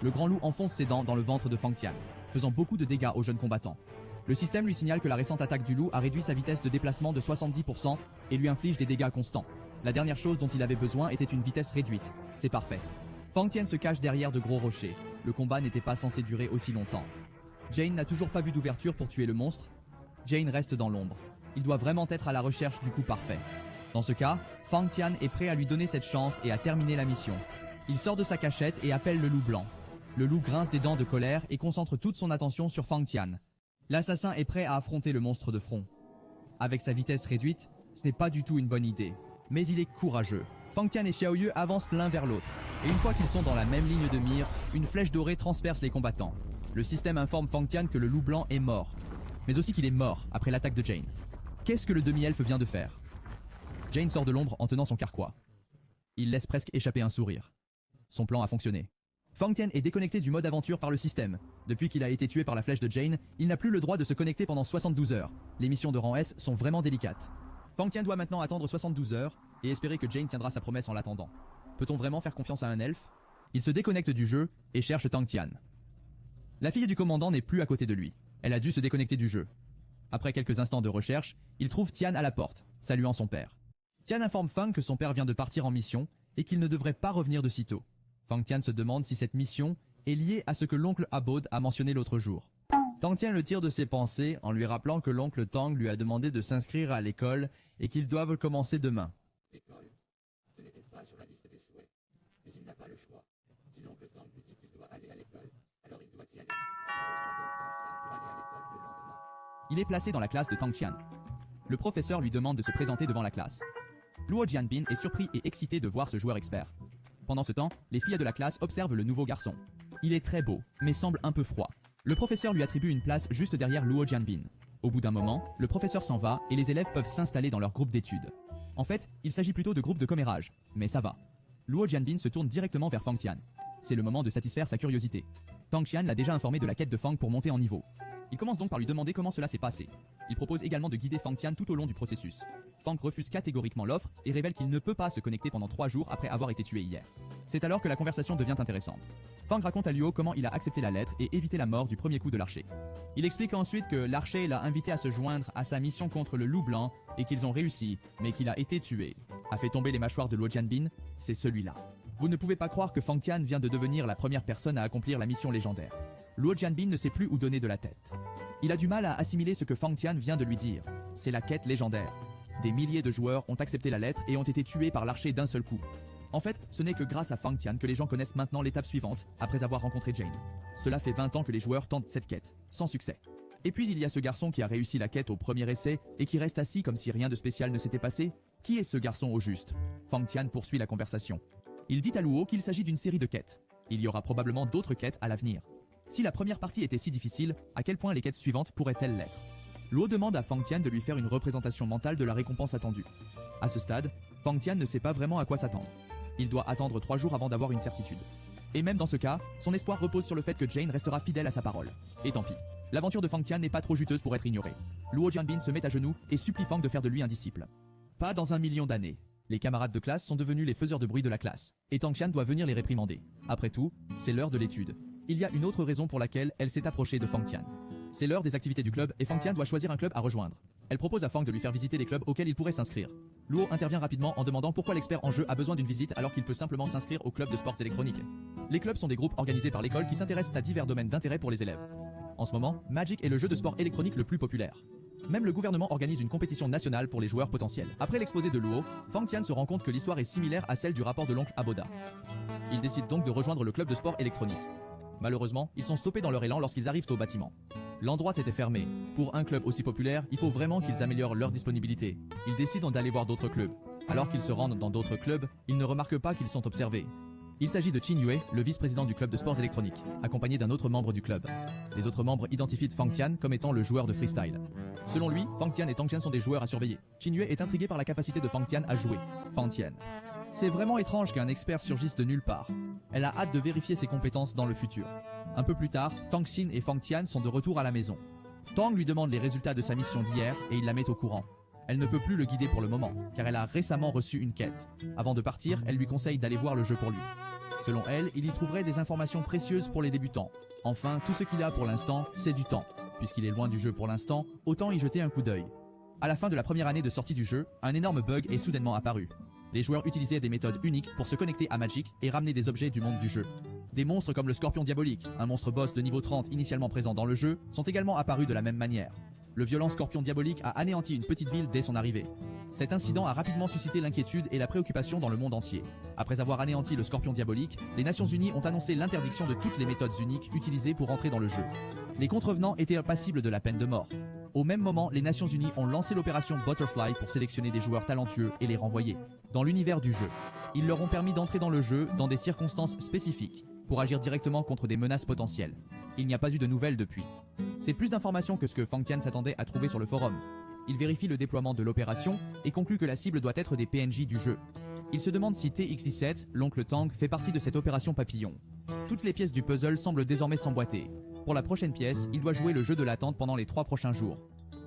Le grand loup enfonce ses dents dans le ventre de Fang Tian, faisant beaucoup de dégâts au jeune combattant. Le système lui signale que la récente attaque du loup a réduit sa vitesse de déplacement de 70% et lui inflige des dégâts constants. La dernière chose dont il avait besoin était une vitesse réduite. C'est parfait. Fang Tian se cache derrière de gros rochers. Le combat n'était pas censé durer aussi longtemps. Jane n'a toujours pas vu d'ouverture pour tuer le monstre. Jane reste dans l'ombre. Il doit vraiment être à la recherche du coup parfait. Dans ce cas, Fang Tian est prêt à lui donner cette chance et à terminer la mission. Il sort de sa cachette et appelle le loup blanc. Le loup grince des dents de colère et concentre toute son attention sur Fang Tian. L'assassin est prêt à affronter le monstre de front. Avec sa vitesse réduite, ce n'est pas du tout une bonne idée. Mais il est courageux. Fang Tian et Xiaoyu avancent l'un vers l'autre. Et une fois qu'ils sont dans la même ligne de mire, une flèche dorée transperce les combattants. Le système informe Fang Tian que le loup blanc est mort. Mais aussi qu'il est mort après l'attaque de Jane. Qu'est-ce que le demi-elfe vient de faire? Jane sort de l'ombre en tenant son carquois. Il laisse presque échapper un sourire. Son plan a fonctionné. Fang Tian est déconnecté du mode aventure par le système. Depuis qu'il a été tué par la flèche de Jane, il n'a plus le droit de se connecter pendant 72 heures. Les missions de rang S sont vraiment délicates. Fang Tian doit maintenant attendre 72 heures et espérer que Jane tiendra sa promesse en l'attendant. Peut-on vraiment faire confiance à un elfe? Il se déconnecte du jeu et cherche Tang Tian. La fille du commandant n'est plus à côté de lui. Elle a dû se déconnecter du jeu. Après quelques instants de recherche, il trouve Tian à la porte, saluant son père. Tian informe Fang que son père vient de partir en mission et qu'il ne devrait pas revenir de sitôt. Fang Tian se demande si cette mission est liée à ce que l'oncle Abode a mentionné l'autre jour. Tang Tian le tire de ses pensées en lui rappelant que l'oncle Tang lui a demandé de s'inscrire à l'école et qu'ils doivent commencer demain. L'école, ce n'était pas sur la liste des souhaits, mais il n'a pas le choix. Si l'oncle Tang lui dit qu'il doit aller à l'école, alors il doit y aller. Il reçoit donc Tang Tian pour aller à l'école le lendemain. Il est placé dans la classe de Tang Tian. Le professeur lui demande de se présenter devant la classe. Luo Jianbin est surpris et excité de voir ce joueur expert. Pendant ce temps, les filles de la classe observent le nouveau garçon. Il est très beau, mais semble un peu froid. Le professeur lui attribue une place juste derrière Luo Jianbin. Au bout d'un moment, le professeur s'en va et les élèves peuvent s'installer dans leur groupe d'études. En fait, il s'agit plutôt de groupe de commérage, mais ça va. Luo Jianbin se tourne directement vers Fang Tian. C'est le moment de satisfaire sa curiosité. Tang Qian l'a déjà informé de la quête de Fang pour monter en niveau. Il commence donc par lui demander comment cela s'est passé. Il propose également de guider Fang Tian tout au long du processus. Fang refuse catégoriquement l'offre et révèle qu'il ne peut pas se connecter pendant 3 jours après avoir été tué hier. C'est alors que la conversation devient intéressante. Fang raconte à Luo comment il a accepté la lettre et évité la mort du premier coup de l'archer. Il explique ensuite que l'archer l'a invité à se joindre à sa mission contre le loup blanc et qu'ils ont réussi, mais qu'il a été tué. A fait tomber les mâchoires de Luo Jianbin, c'est celui-là. Vous ne pouvez pas croire que Fang Tian vient de devenir la première personne à accomplir la mission légendaire. Luo Jianbin ne sait plus où donner de la tête. Il a du mal à assimiler ce que Fang Tian vient de lui dire. C'est la quête légendaire. Des milliers de joueurs ont accepté la lettre et ont été tués par l'archer d'un seul coup. En fait, ce n'est que grâce à Fang Tian que les gens connaissent maintenant l'étape suivante, après avoir rencontré Jane. Cela fait 20 ans que les joueurs tentent cette quête, sans succès. Et puis il y a ce garçon qui a réussi la quête au premier essai et qui reste assis comme si rien de spécial ne s'était passé. Qui est ce garçon au juste? Fang Tian poursuit la conversation. Il dit à Luo qu'il s'agit d'une série de quêtes. Il y aura probablement d'autres quêtes à l'avenir. Si la première partie était si difficile, à quel point les quêtes suivantes pourraient-elles l'être? Luo demande à Fang Tian de lui faire une représentation mentale de la récompense attendue. À ce stade, Fang Tian ne sait pas vraiment à quoi s'attendre. Il doit attendre 3 jours avant d'avoir une certitude. Et même dans ce cas, son espoir repose sur le fait que Jane restera fidèle à sa parole. Et tant pis. L'aventure de Fang Tian n'est pas trop juteuse pour être ignorée. Luo Jianbin se met à genoux et supplie Fang de faire de lui un disciple. Pas dans 1 million d'années. Les camarades de classe sont devenus les faiseurs de bruit de la classe, et Tang Qian doit venir les réprimander. Après tout, c'est l'heure de l'étude. Il y a une autre raison pour laquelle elle s'est approchée de Fang Tian. C'est l'heure des activités du club et Fang Tian doit choisir un club à rejoindre. Elle propose à Fang de lui faire visiter les clubs auxquels il pourrait s'inscrire. Luo intervient rapidement en demandant pourquoi l'expert en jeu a besoin d'une visite alors qu'il peut simplement s'inscrire au club de sports électroniques. Les clubs sont des groupes organisés par l'école qui s'intéressent à divers domaines d'intérêt pour les élèves. En ce moment, Magic est le jeu de sport électronique le plus populaire. Même le gouvernement organise une compétition nationale pour les joueurs potentiels. Après l'exposé de Luo, Fang Tian se rend compte que l'histoire est similaire à celle du rapport de l'oncle Aboda. Il décide donc de rejoindre le club de sport électronique. Malheureusement, ils sont stoppés dans leur élan lorsqu'ils arrivent au bâtiment. L'endroit était fermé. Pour un club aussi populaire, il faut vraiment qu'ils améliorent leur disponibilité. Ils décident d'aller voir d'autres clubs. Alors qu'ils se rendent dans d'autres clubs, ils ne remarquent pas qu'ils sont observés. Il s'agit de Qin Yue, le vice-président du club de sports électroniques, accompagné d'un autre membre du club. Les autres membres identifient Fang Tian comme étant le joueur de freestyle. Selon lui, Fang Tian et Tang Qian sont des joueurs à surveiller. Qin Yue est intrigué par la capacité de Fang Tian à jouer. Fang Tian. C'est vraiment étrange qu'un expert surgisse de nulle part. Elle a hâte de vérifier ses compétences dans le futur. Un peu plus tard, Tang Xin et Fang Tian sont de retour à la maison. Tang lui demande les résultats de sa mission d'hier et il la met au courant. Elle ne peut plus le guider pour le moment, car elle a récemment reçu une quête. Avant de partir, elle lui conseille d'aller voir le jeu pour lui. Selon elle, il y trouverait des informations précieuses pour les débutants. Enfin, tout ce qu'il a pour l'instant, c'est du temps. Puisqu'il est loin du jeu pour l'instant, autant y jeter un coup d'œil. À la fin de la première année de sortie du jeu, un énorme bug est soudainement apparu. Les joueurs utilisaient des méthodes uniques pour se connecter à Magic et ramener des objets du monde du jeu. Des monstres comme le Scorpion Diabolique, un monstre boss de niveau 30 initialement présent dans le jeu, sont également apparus de la même manière. Le violent Scorpion Diabolique a anéanti une petite ville dès son arrivée. Cet incident a rapidement suscité l'inquiétude et la préoccupation dans le monde entier. Après avoir anéanti le Scorpion Diabolique, les Nations Unies ont annoncé l'interdiction de toutes les méthodes uniques utilisées pour entrer dans le jeu. Les contrevenants étaient passibles de la peine de mort. Au même moment, les Nations Unies ont lancé l'opération Butterfly pour sélectionner des joueurs talentueux et les renvoyer dans l'univers du jeu. Ils leur ont permis d'entrer dans le jeu dans des circonstances spécifiques, pour agir directement contre des menaces potentielles. Il n'y a pas eu de nouvelles depuis. C'est plus d'informations que ce que Fang Tian s'attendait à trouver sur le forum. Il vérifie le déploiement de l'opération et conclut que la cible doit être des PNJ du jeu. Il se demande si TX-17, l'oncle Tang, fait partie de cette opération papillon. Toutes les pièces du puzzle semblent désormais s'emboîter. Pour la prochaine pièce, il doit jouer le jeu de l'attente pendant les 3 prochains jours.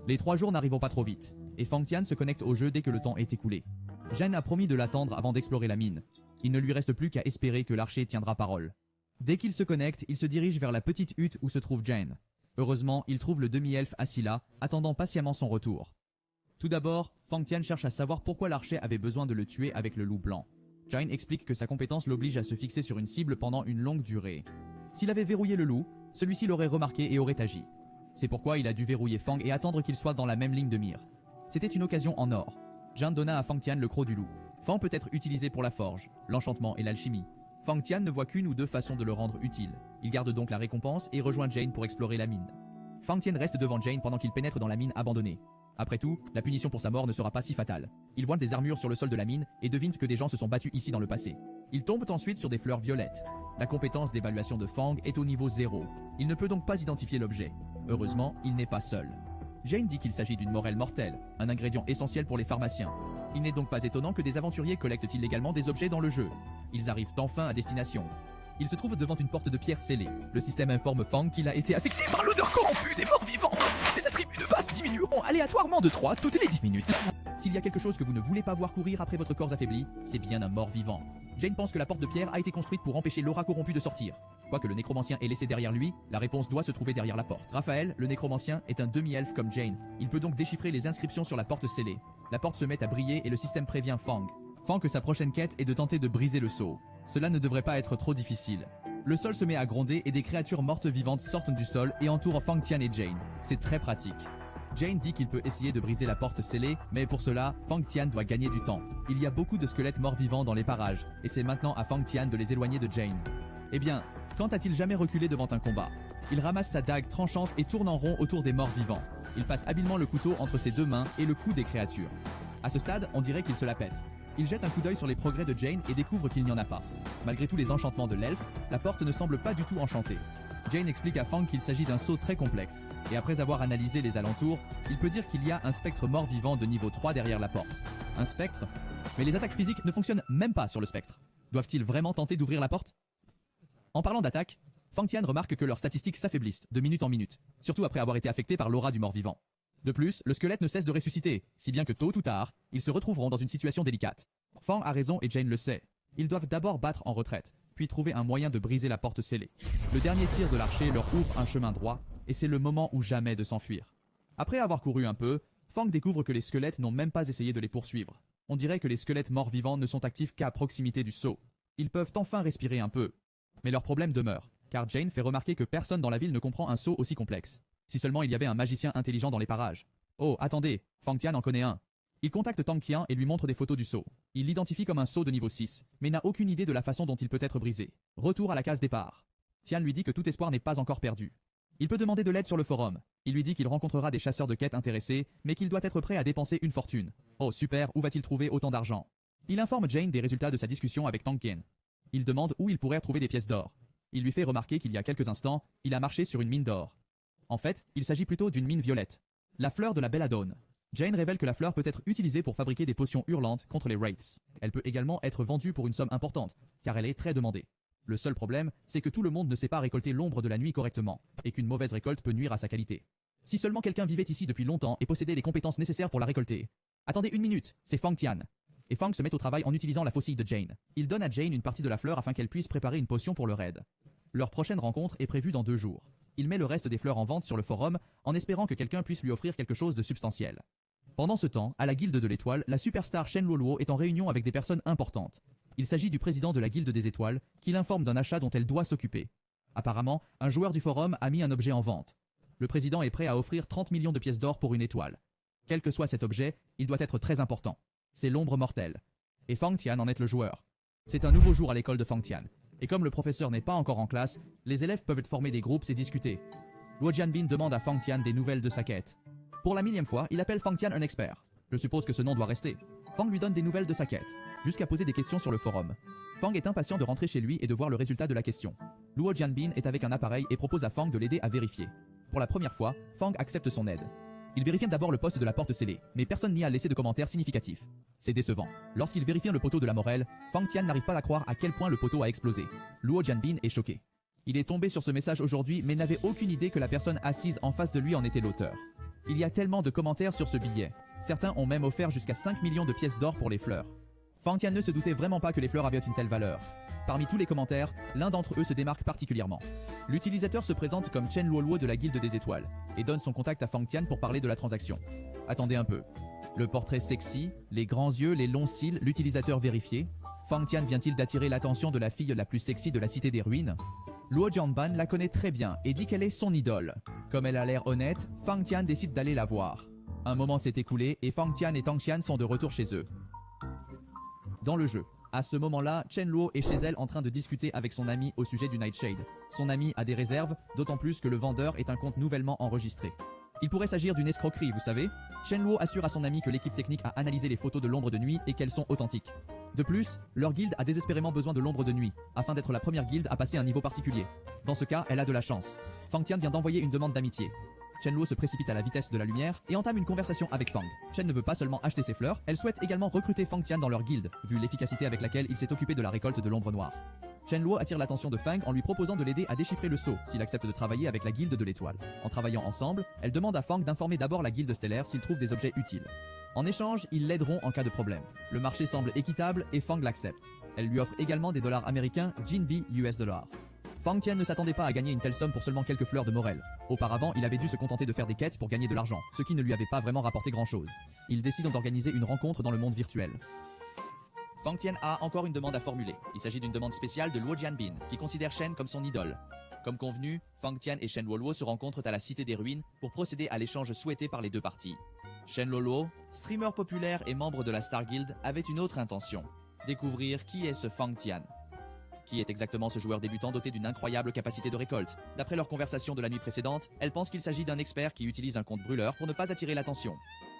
Les 3 jours n'arrivent pas trop vite, et Fang Tian se connecte au jeu dès que le temps est écoulé. Jane a promis de l'attendre avant d'explorer la mine. Il ne lui reste plus qu'à espérer que l'archer tiendra parole. Dès qu'il se connecte, il se dirige vers la petite hutte où se trouve Jane. Heureusement, il trouve le demi-elfe assis là, attendant patiemment son retour. Tout d'abord, Fang Tian cherche à savoir pourquoi l'archer avait besoin de le tuer avec le loup blanc. Jane explique que sa compétence l'oblige à se fixer sur une cible pendant une longue durée. S'il avait verrouillé le loup, celui-ci l'aurait remarqué et aurait agi. C'est pourquoi il a dû verrouiller Fang et attendre qu'il soit dans la même ligne de mire. C'était une occasion en or. Jane donna à Fang Tian le croc du loup. Fang peut être utilisé pour la forge, l'enchantement et l'alchimie. Fang Tian ne voit qu'une ou 2 façons de le rendre utile. Il garde donc la récompense et rejoint Jane pour explorer la mine. Fang Tian reste devant Jane pendant qu'il pénètre dans la mine abandonnée. Après tout, la punition pour sa mort ne sera pas si fatale. Il voit des armures sur le sol de la mine et devine que des gens se sont battus ici dans le passé. Ils tombent ensuite sur des fleurs violettes. La compétence d'évaluation de Fang est au niveau 0. Il ne peut donc pas identifier l'objet. Heureusement, il n'est pas seul. Jane dit qu'il s'agit d'une morelle mortelle, un ingrédient essentiel pour les pharmaciens. Il n'est donc pas étonnant que des aventuriers collectent illégalement des objets dans le jeu. Ils arrivent enfin à destination. Il se trouve devant une porte de pierre scellée. Le système informe Fang qu'il a été affecté Par l'odeur corrompue des morts vivants, ses attributs de base diminueront aléatoirement de 3 toutes les 10 minutes. S'il y a quelque chose que vous ne voulez pas voir courir après votre corps affaibli, c'est bien un mort vivant. Jane pense que la porte de pierre a été construite pour empêcher l'aura corrompue de sortir. Quoique le nécromancien ait laissé derrière lui, la réponse doit se trouver derrière la porte. Raphaël, le nécromancien, est un demi-elfe comme Jane. Il peut donc déchiffrer les inscriptions sur la porte scellée. La porte se met à briller et le système prévient Fang. Fang que sa prochaine quête est de tenter de briser le sceau. Cela ne devrait pas être trop difficile. Le sol se met à gronder et des créatures mortes vivantes sortent du sol et entourent Fang Tian et Jane. C'est très pratique. Jane dit qu'il peut essayer de briser la porte scellée, mais pour cela, Fang Tian doit gagner du temps. Il y a beaucoup de squelettes morts vivants dans les parages, et c'est maintenant à Fang Tian de les éloigner de Jane. Eh bien, quand a-t-il jamais reculé devant un combat? Il ramasse sa dague tranchante et tourne en rond autour des morts vivants. Il passe habilement le couteau entre ses deux mains et le cou des créatures. À ce stade, on dirait qu'il se la pète. Il jette un coup d'œil sur les progrès de Jane et découvre qu'il n'y en a pas. Malgré tous les enchantements de l'elfe, la porte ne semble pas du tout enchantée. Jane explique à Fang qu'il s'agit d'un sceau très complexe, et après avoir analysé les alentours, il peut dire qu'il y a un spectre mort-vivant de niveau 3 derrière la porte. Un spectre? Mais les attaques physiques ne fonctionnent même pas sur le spectre. Doivent-ils vraiment tenter d'ouvrir la porte? En parlant d'attaque, Fang Tian remarque que leurs statistiques s'affaiblissent de minute en minute, surtout après avoir été affectés par l'aura du mort-vivant. De plus, le squelette ne cesse de ressusciter, si bien que tôt ou tard, ils se retrouveront dans une situation délicate. Fang a raison et Jane le sait. Ils doivent d'abord battre en retraite, puis trouver un moyen de briser la porte scellée. Le dernier tir de l'archer leur ouvre un chemin droit, et c'est le moment ou jamais de s'enfuir. Après avoir couru un peu, Fang découvre que les squelettes n'ont même pas essayé de les poursuivre. On dirait que les squelettes morts-vivants ne sont actifs qu'à proximité du sceau. Ils peuvent enfin respirer un peu. Mais leur problème demeure, car Jane fait remarquer que personne dans la ville ne comprend un sceau aussi complexe. Si seulement il y avait un magicien intelligent dans les parages. Oh, attendez, Fang Tian en connaît un. Il contacte Tang Qian et lui montre des photos du sceau. Il l'identifie comme un sceau de niveau 6, mais n'a aucune idée de la façon dont il peut être brisé. Retour à la case départ. Tian lui dit que tout espoir n'est pas encore perdu. Il peut demander de l'aide sur le forum. Il lui dit qu'il rencontrera des chasseurs de quêtes intéressés, mais qu'il doit être prêt à dépenser une fortune. Oh super, où va-t-il trouver autant d'argent? Il informe Jane des résultats de sa discussion avec Tang Qian. Il demande où il pourrait trouver des pièces d'or. Il lui fait remarquer qu'il y a quelques instants, il a marché sur une mine d'or. En fait, il s'agit plutôt d'une mine violette. La fleur de la belladone. Jane révèle que la fleur peut être utilisée pour fabriquer des potions hurlantes contre les wraiths. Elle peut également être vendue pour une somme importante, car elle est très demandée. Le seul problème, c'est que tout le monde ne sait pas récolter l'ombre de la nuit correctement, et qu'une mauvaise récolte peut nuire à sa qualité. Si seulement quelqu'un vivait ici depuis longtemps et possédait les compétences nécessaires pour la récolter. Attendez une minute, c'est Fang Tian. Et Fang se met au travail en utilisant la faucille de Jane. Il donne à Jane une partie de la fleur afin qu'elle puisse préparer une potion pour le raid. Leur prochaine rencontre est prévue dans 2 jours. Il met le reste des fleurs en vente sur le forum, en espérant que quelqu'un puisse lui offrir quelque chose de substantiel. Pendant ce temps, à la guilde de l'étoile, la superstar Shen Luoluo est en réunion avec des personnes importantes. Il s'agit du président de la guilde des étoiles, qui l'informe d'un achat dont elle doit s'occuper. Apparemment, un joueur du forum a mis un objet en vente. Le président est prêt à offrir 30 millions de pièces d'or pour une étoile. Quel que soit cet objet, il doit être très important. C'est l'ombre mortelle. Et Fang Tian en est le joueur. C'est un nouveau jour à l'école de Fang Tian. Et comme le professeur n'est pas encore en classe, les élèves peuvent former des groupes et discuter. Luo Jianbin demande à Fang Tian des nouvelles de sa quête. Pour la 1000e fois, il appelle Fang Tian un expert. Je suppose que ce nom doit rester. Fang lui donne des nouvelles de sa quête, jusqu'à poser des questions sur le forum. Fang est impatient de rentrer chez lui et de voir le résultat de la question. Luo Jianbin est avec un appareil et propose à Fang de l'aider à vérifier. Pour la première fois, Fang accepte son aide. Il vérifie d'abord le poste de la porte scellée, mais personne n'y a laissé de commentaires significatifs. C'est décevant. Lorsqu'il vérifie le poteau de la Morelle, Fang Tian n'arrive pas à croire à quel point le poteau a explosé. Luo Jianbin est choqué. Il est tombé sur ce message aujourd'hui mais n'avait aucune idée que la personne assise en face de lui en était l'auteur. Il y a tellement de commentaires sur ce billet. Certains ont même offert jusqu'à 5 millions de pièces d'or pour les fleurs. Fang Tian ne se doutait vraiment pas que les fleurs avaient une telle valeur. Parmi tous les commentaires, l'un d'entre eux se démarque particulièrement. L'utilisateur se présente comme Chen Luoluo de la guilde des étoiles et donne son contact à Fang Tian pour parler de la transaction. Attendez un peu. Le portrait sexy, les grands yeux, les longs cils, l'utilisateur vérifié. Fang Tian vient-il d'attirer l'attention de la fille la plus sexy de la cité des ruines? Luo Jianban la connaît très bien et dit qu'elle est son idole. Comme elle a l'air honnête, Fang Tian décide d'aller la voir. Un moment s'est écoulé et Fang Tian et Tang Qian sont de retour chez eux. Dans le jeu. À ce moment-là, Chen Luo est chez elle en train de discuter avec son ami au sujet du Nightshade. Son ami a des réserves, d'autant plus que le vendeur est un compte nouvellement enregistré. Il pourrait s'agir d'une escroquerie, vous savez. Chen Luo assure à son ami que l'équipe technique a analysé les photos de l'ombre de nuit et qu'elles sont authentiques. De plus, leur guilde a désespérément besoin de l'ombre de nuit, afin d'être la première guilde à passer un niveau particulier. Dans ce cas, elle a de la chance. Fang Tian vient d'envoyer une demande d'amitié. Shenluo se précipite à la vitesse de la lumière et entame une conversation avec Fang. Shen ne veut pas seulement acheter ses fleurs, elle souhaite également recruter Fang Tian dans leur guilde, vu l'efficacité avec laquelle il s'est occupé de la récolte de l'ombre noire. Shenluo attire l'attention de Fang en lui proposant de l'aider à déchiffrer le sceau s'il accepte de travailler avec la guilde de l'étoile. En travaillant ensemble, elle demande à Fang d'informer d'abord la guilde stellaire s'il trouve des objets utiles. En échange, ils l'aideront en cas de problème. Le marché semble équitable et Fang l'accepte. Elle lui offre également des dollars américains Jinbi US $. Fang Tian ne s'attendait pas à gagner une telle somme pour seulement quelques fleurs de Morel. Auparavant, il avait dû se contenter de faire des quêtes pour gagner de l'argent, ce qui ne lui avait pas vraiment rapporté grand-chose. Il décide d'organiser une rencontre dans le monde virtuel. Fang Tian a encore une demande à formuler. Il s'agit d'une demande spéciale de Luo Jianbin, qui considère Shen comme son idole. Comme convenu, Fang Tian et Shen Luoluo se rencontrent à la Cité des Ruines pour procéder à l'échange souhaité par les deux parties. Shen Luoluo, streamer populaire et membre de la Star Guild, avait une autre intention. Découvrir qui est ce Fang Tian. Qui est exactement ce joueur débutant doté d'une incroyable capacité de récolte? D'après leur conversation de la nuit précédente, elle pense qu'il s'agit d'un expert qui utilise un compte brûleur pour ne pas attirer l'attention.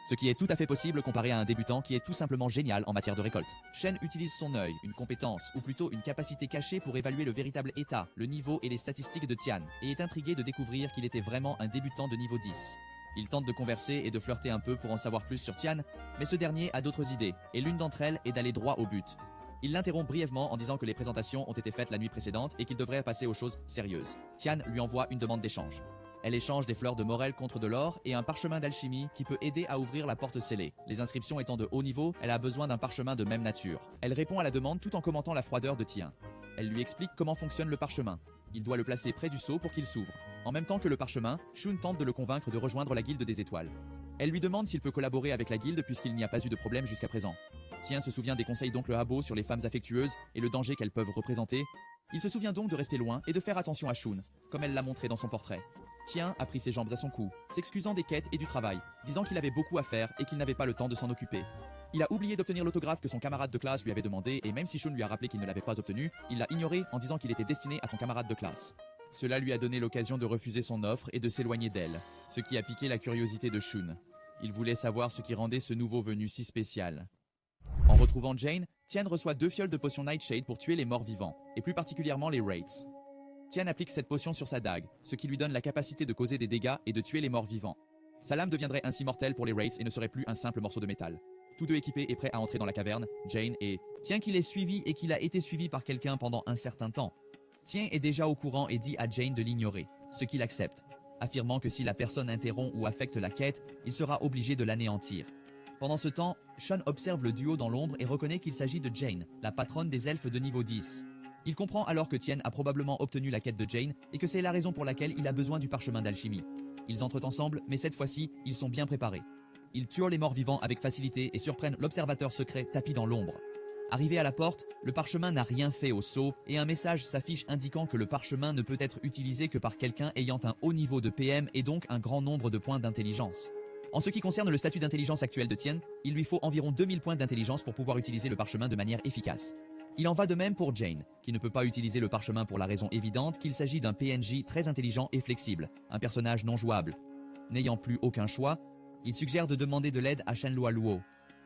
Ce qui est tout à fait possible comparé à un débutant qui est tout simplement génial en matière de récolte. Shen utilise son œil, une compétence, ou plutôt une capacité cachée pour évaluer le véritable état, le niveau et les statistiques de Tian, et est intrigué de découvrir qu'il était vraiment un débutant de niveau 10. Il tente de converser et de flirter un peu pour en savoir plus sur Tian, mais ce dernier a d'autres idées, et l'une d'entre elles est d'aller droit au but. Il l'interrompt brièvement en disant que les présentations ont été faites la nuit précédente et qu'il devrait passer aux choses sérieuses. Tian lui envoie une demande d'échange. Elle échange des fleurs de Morel contre de l'or et un parchemin d'alchimie qui peut aider à ouvrir la porte scellée. Les inscriptions étant de haut niveau, elle a besoin d'un parchemin de même nature. Elle répond à la demande tout en commentant la froideur de Tian. Elle lui explique comment fonctionne le parchemin. Il doit le placer près du seau pour qu'il s'ouvre. En même temps que le parchemin, Shun tente de le convaincre de rejoindre la guilde des étoiles. Elle lui demande s'il peut collaborer avec la guilde puisqu'il n'y a pas eu de problème jusqu'à présent. Tian se souvient des conseils d'oncle Habo sur les femmes affectueuses et le danger qu'elles peuvent représenter. Il se souvient donc de rester loin et de faire attention à Shun, comme elle l'a montré dans son portrait. Tian a pris ses jambes à son cou, s'excusant des quêtes et du travail, disant qu'il avait beaucoup à faire et qu'il n'avait pas le temps de s'en occuper. Il a oublié d'obtenir l'autographe que son camarade de classe lui avait demandé et même si Shun lui a rappelé qu'il ne l'avait pas obtenu, il l'a ignoré en disant qu'il était destiné à son camarade de classe. Cela lui a donné l'occasion de refuser son offre et de s'éloigner d'elle, ce qui a piqué la curiosité de Shun. Il voulait savoir ce qui rendait ce nouveau venu si spécial. En retrouvant Jane, Tian reçoit 2 fioles de potion Nightshade pour tuer les morts vivants, et plus particulièrement les Wraiths. Tian applique cette potion sur sa dague, ce qui lui donne la capacité de causer des dégâts et de tuer les morts vivants. Sa lame deviendrait ainsi mortelle pour les Wraiths et ne serait plus un simple morceau de métal. Tous deux équipés et prêts à entrer dans la caverne, Jane et Tian qu'il est suivi et qu'il a été suivi par quelqu'un pendant un certain temps. Tian est déjà au courant et dit à Jane de l'ignorer, ce qu'il accepte, affirmant que si la personne interrompt ou affecte la quête, il sera obligé de l'anéantir. Pendant ce temps, Sean observe le duo dans l'ombre et reconnaît qu'il s'agit de Jane, la patronne des elfes de niveau 10. Il comprend alors que Tian a probablement obtenu la quête de Jane et que c'est la raison pour laquelle il a besoin du parchemin d'alchimie. Ils entrent ensemble, mais cette fois-ci, ils sont bien préparés. Ils tuent les morts vivants avec facilité et surprennent l'observateur secret tapi dans l'ombre. Arrivé à la porte, le parchemin n'a rien fait au sceau et un message s'affiche indiquant que le parchemin ne peut être utilisé que par quelqu'un ayant un haut niveau de PM et donc un grand nombre de points d'intelligence. En ce qui concerne le statut d'intelligence actuel de Tian, il lui faut environ 2000 points d'intelligence pour pouvoir utiliser le parchemin de manière efficace. Il en va de même pour Jane, qui ne peut pas utiliser le parchemin pour la raison évidente qu'il s'agit d'un PNJ très intelligent et flexible, un personnage non jouable. N'ayant plus aucun choix, il suggère de demander de l'aide à Shen Luoluo.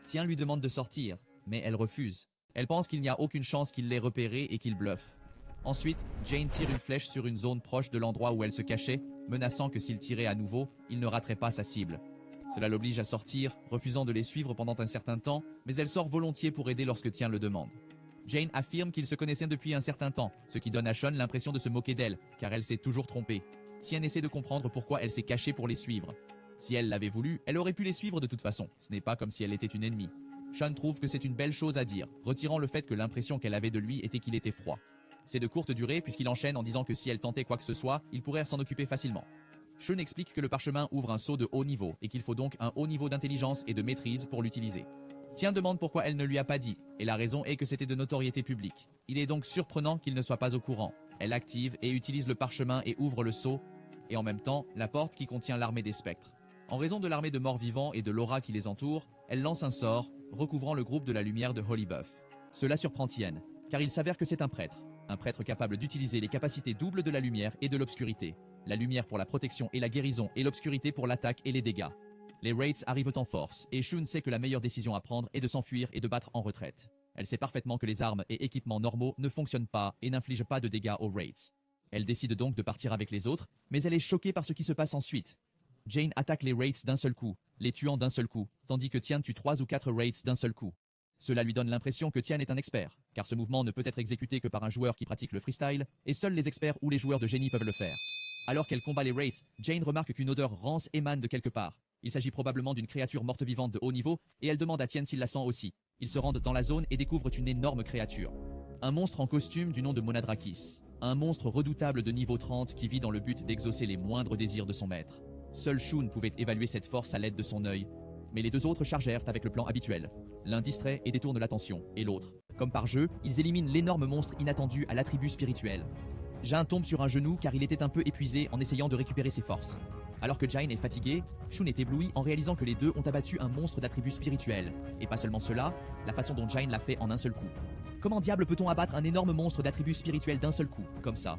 Tian lui demande de sortir, mais elle refuse. Elle pense qu'il n'y a aucune chance qu'il l'ait repéré et qu'il bluffe. Ensuite, Jane tire une flèche sur une zone proche de l'endroit où elle se cachait, menaçant que s'il tirait à nouveau, il ne raterait pas sa cible. Cela l'oblige à sortir, refusant de les suivre pendant un certain temps, mais elle sort volontiers pour aider lorsque Tian le demande. Jane affirme qu'ils se connaissaient depuis un certain temps, ce qui donne à Sean l'impression de se moquer d'elle, car elle s'est toujours trompée. Tian essaie de comprendre pourquoi elle s'est cachée pour les suivre. Si elle l'avait voulu, elle aurait pu les suivre de toute façon, ce n'est pas comme si elle était une ennemie. Sean trouve que c'est une belle chose à dire, retirant le fait que l'impression qu'elle avait de lui était qu'il était froid. C'est de courte durée puisqu'il enchaîne en disant que si elle tentait quoi que ce soit, il pourrait s'en occuper facilement. Sean explique que le parchemin ouvre un sceau de haut niveau et qu'il faut donc un haut niveau d'intelligence et de maîtrise pour l'utiliser. Tian demande pourquoi elle ne lui a pas dit, et la raison est que c'était de notoriété publique. Il est donc surprenant qu'il ne soit pas au courant. Elle active et utilise le parchemin et ouvre le sceau, et en même temps, la porte qui contient l'armée des spectres. En raison de l'armée de morts vivants et de l'aura qui les entoure, elle lance un sort, recouvrant le groupe de la lumière de Holy Buff. Cela surprend Tian, car il s'avère que c'est un prêtre capable d'utiliser les capacités doubles de la lumière et de l'obscurité. La lumière pour la protection et la guérison et l'obscurité pour l'attaque et les dégâts. Les Wraiths arrivent en force, et Shun sait que la meilleure décision à prendre est de s'enfuir et de battre en retraite. Elle sait parfaitement que les armes et équipements normaux ne fonctionnent pas et n'infligent pas de dégâts aux Wraiths. Elle décide donc de partir avec les autres, mais elle est choquée par ce qui se passe ensuite. Jane attaque les Wraiths d'un seul coup, les tuant d'un seul coup, tandis que Tian tue 3 ou 4 Wraiths d'un seul coup. Cela lui donne l'impression que Tian est un expert, car ce mouvement ne peut être exécuté que par un joueur qui pratique le freestyle, et seuls les experts ou les joueurs de génie peuvent le faire. Alors qu'elle combat les Wraiths, Jane remarque qu'une odeur rance émane de quelque part. Il s'agit probablement d'une créature morte-vivante de haut niveau, et elle demande à Tian s'il la sent aussi. Ils se rendent dans la zone et découvrent une énorme créature. Un monstre en costume du nom de Monadrakis. Un monstre redoutable de niveau 30 qui vit dans le but d'exaucer les moindres désirs de son maître. Seul Shun pouvait évaluer cette force à l'aide de son œil, mais les deux autres chargèrent avec le plan habituel. L'un distrait et détourne l'attention, et l'autre, comme par jeu, ils éliminent l'énorme monstre inattendu à l'attribut spirituel. Jin tombe sur un genou car il était un peu épuisé en essayant de récupérer ses forces. Alors que Jin est fatigué, Shun est ébloui en réalisant que les deux ont abattu un monstre d'attribut spirituel. Et pas seulement cela, la façon dont Jin l'a fait en un seul coup. Comment diable peut-on abattre un énorme monstre d'attribut spirituel d'un seul coup, comme ça?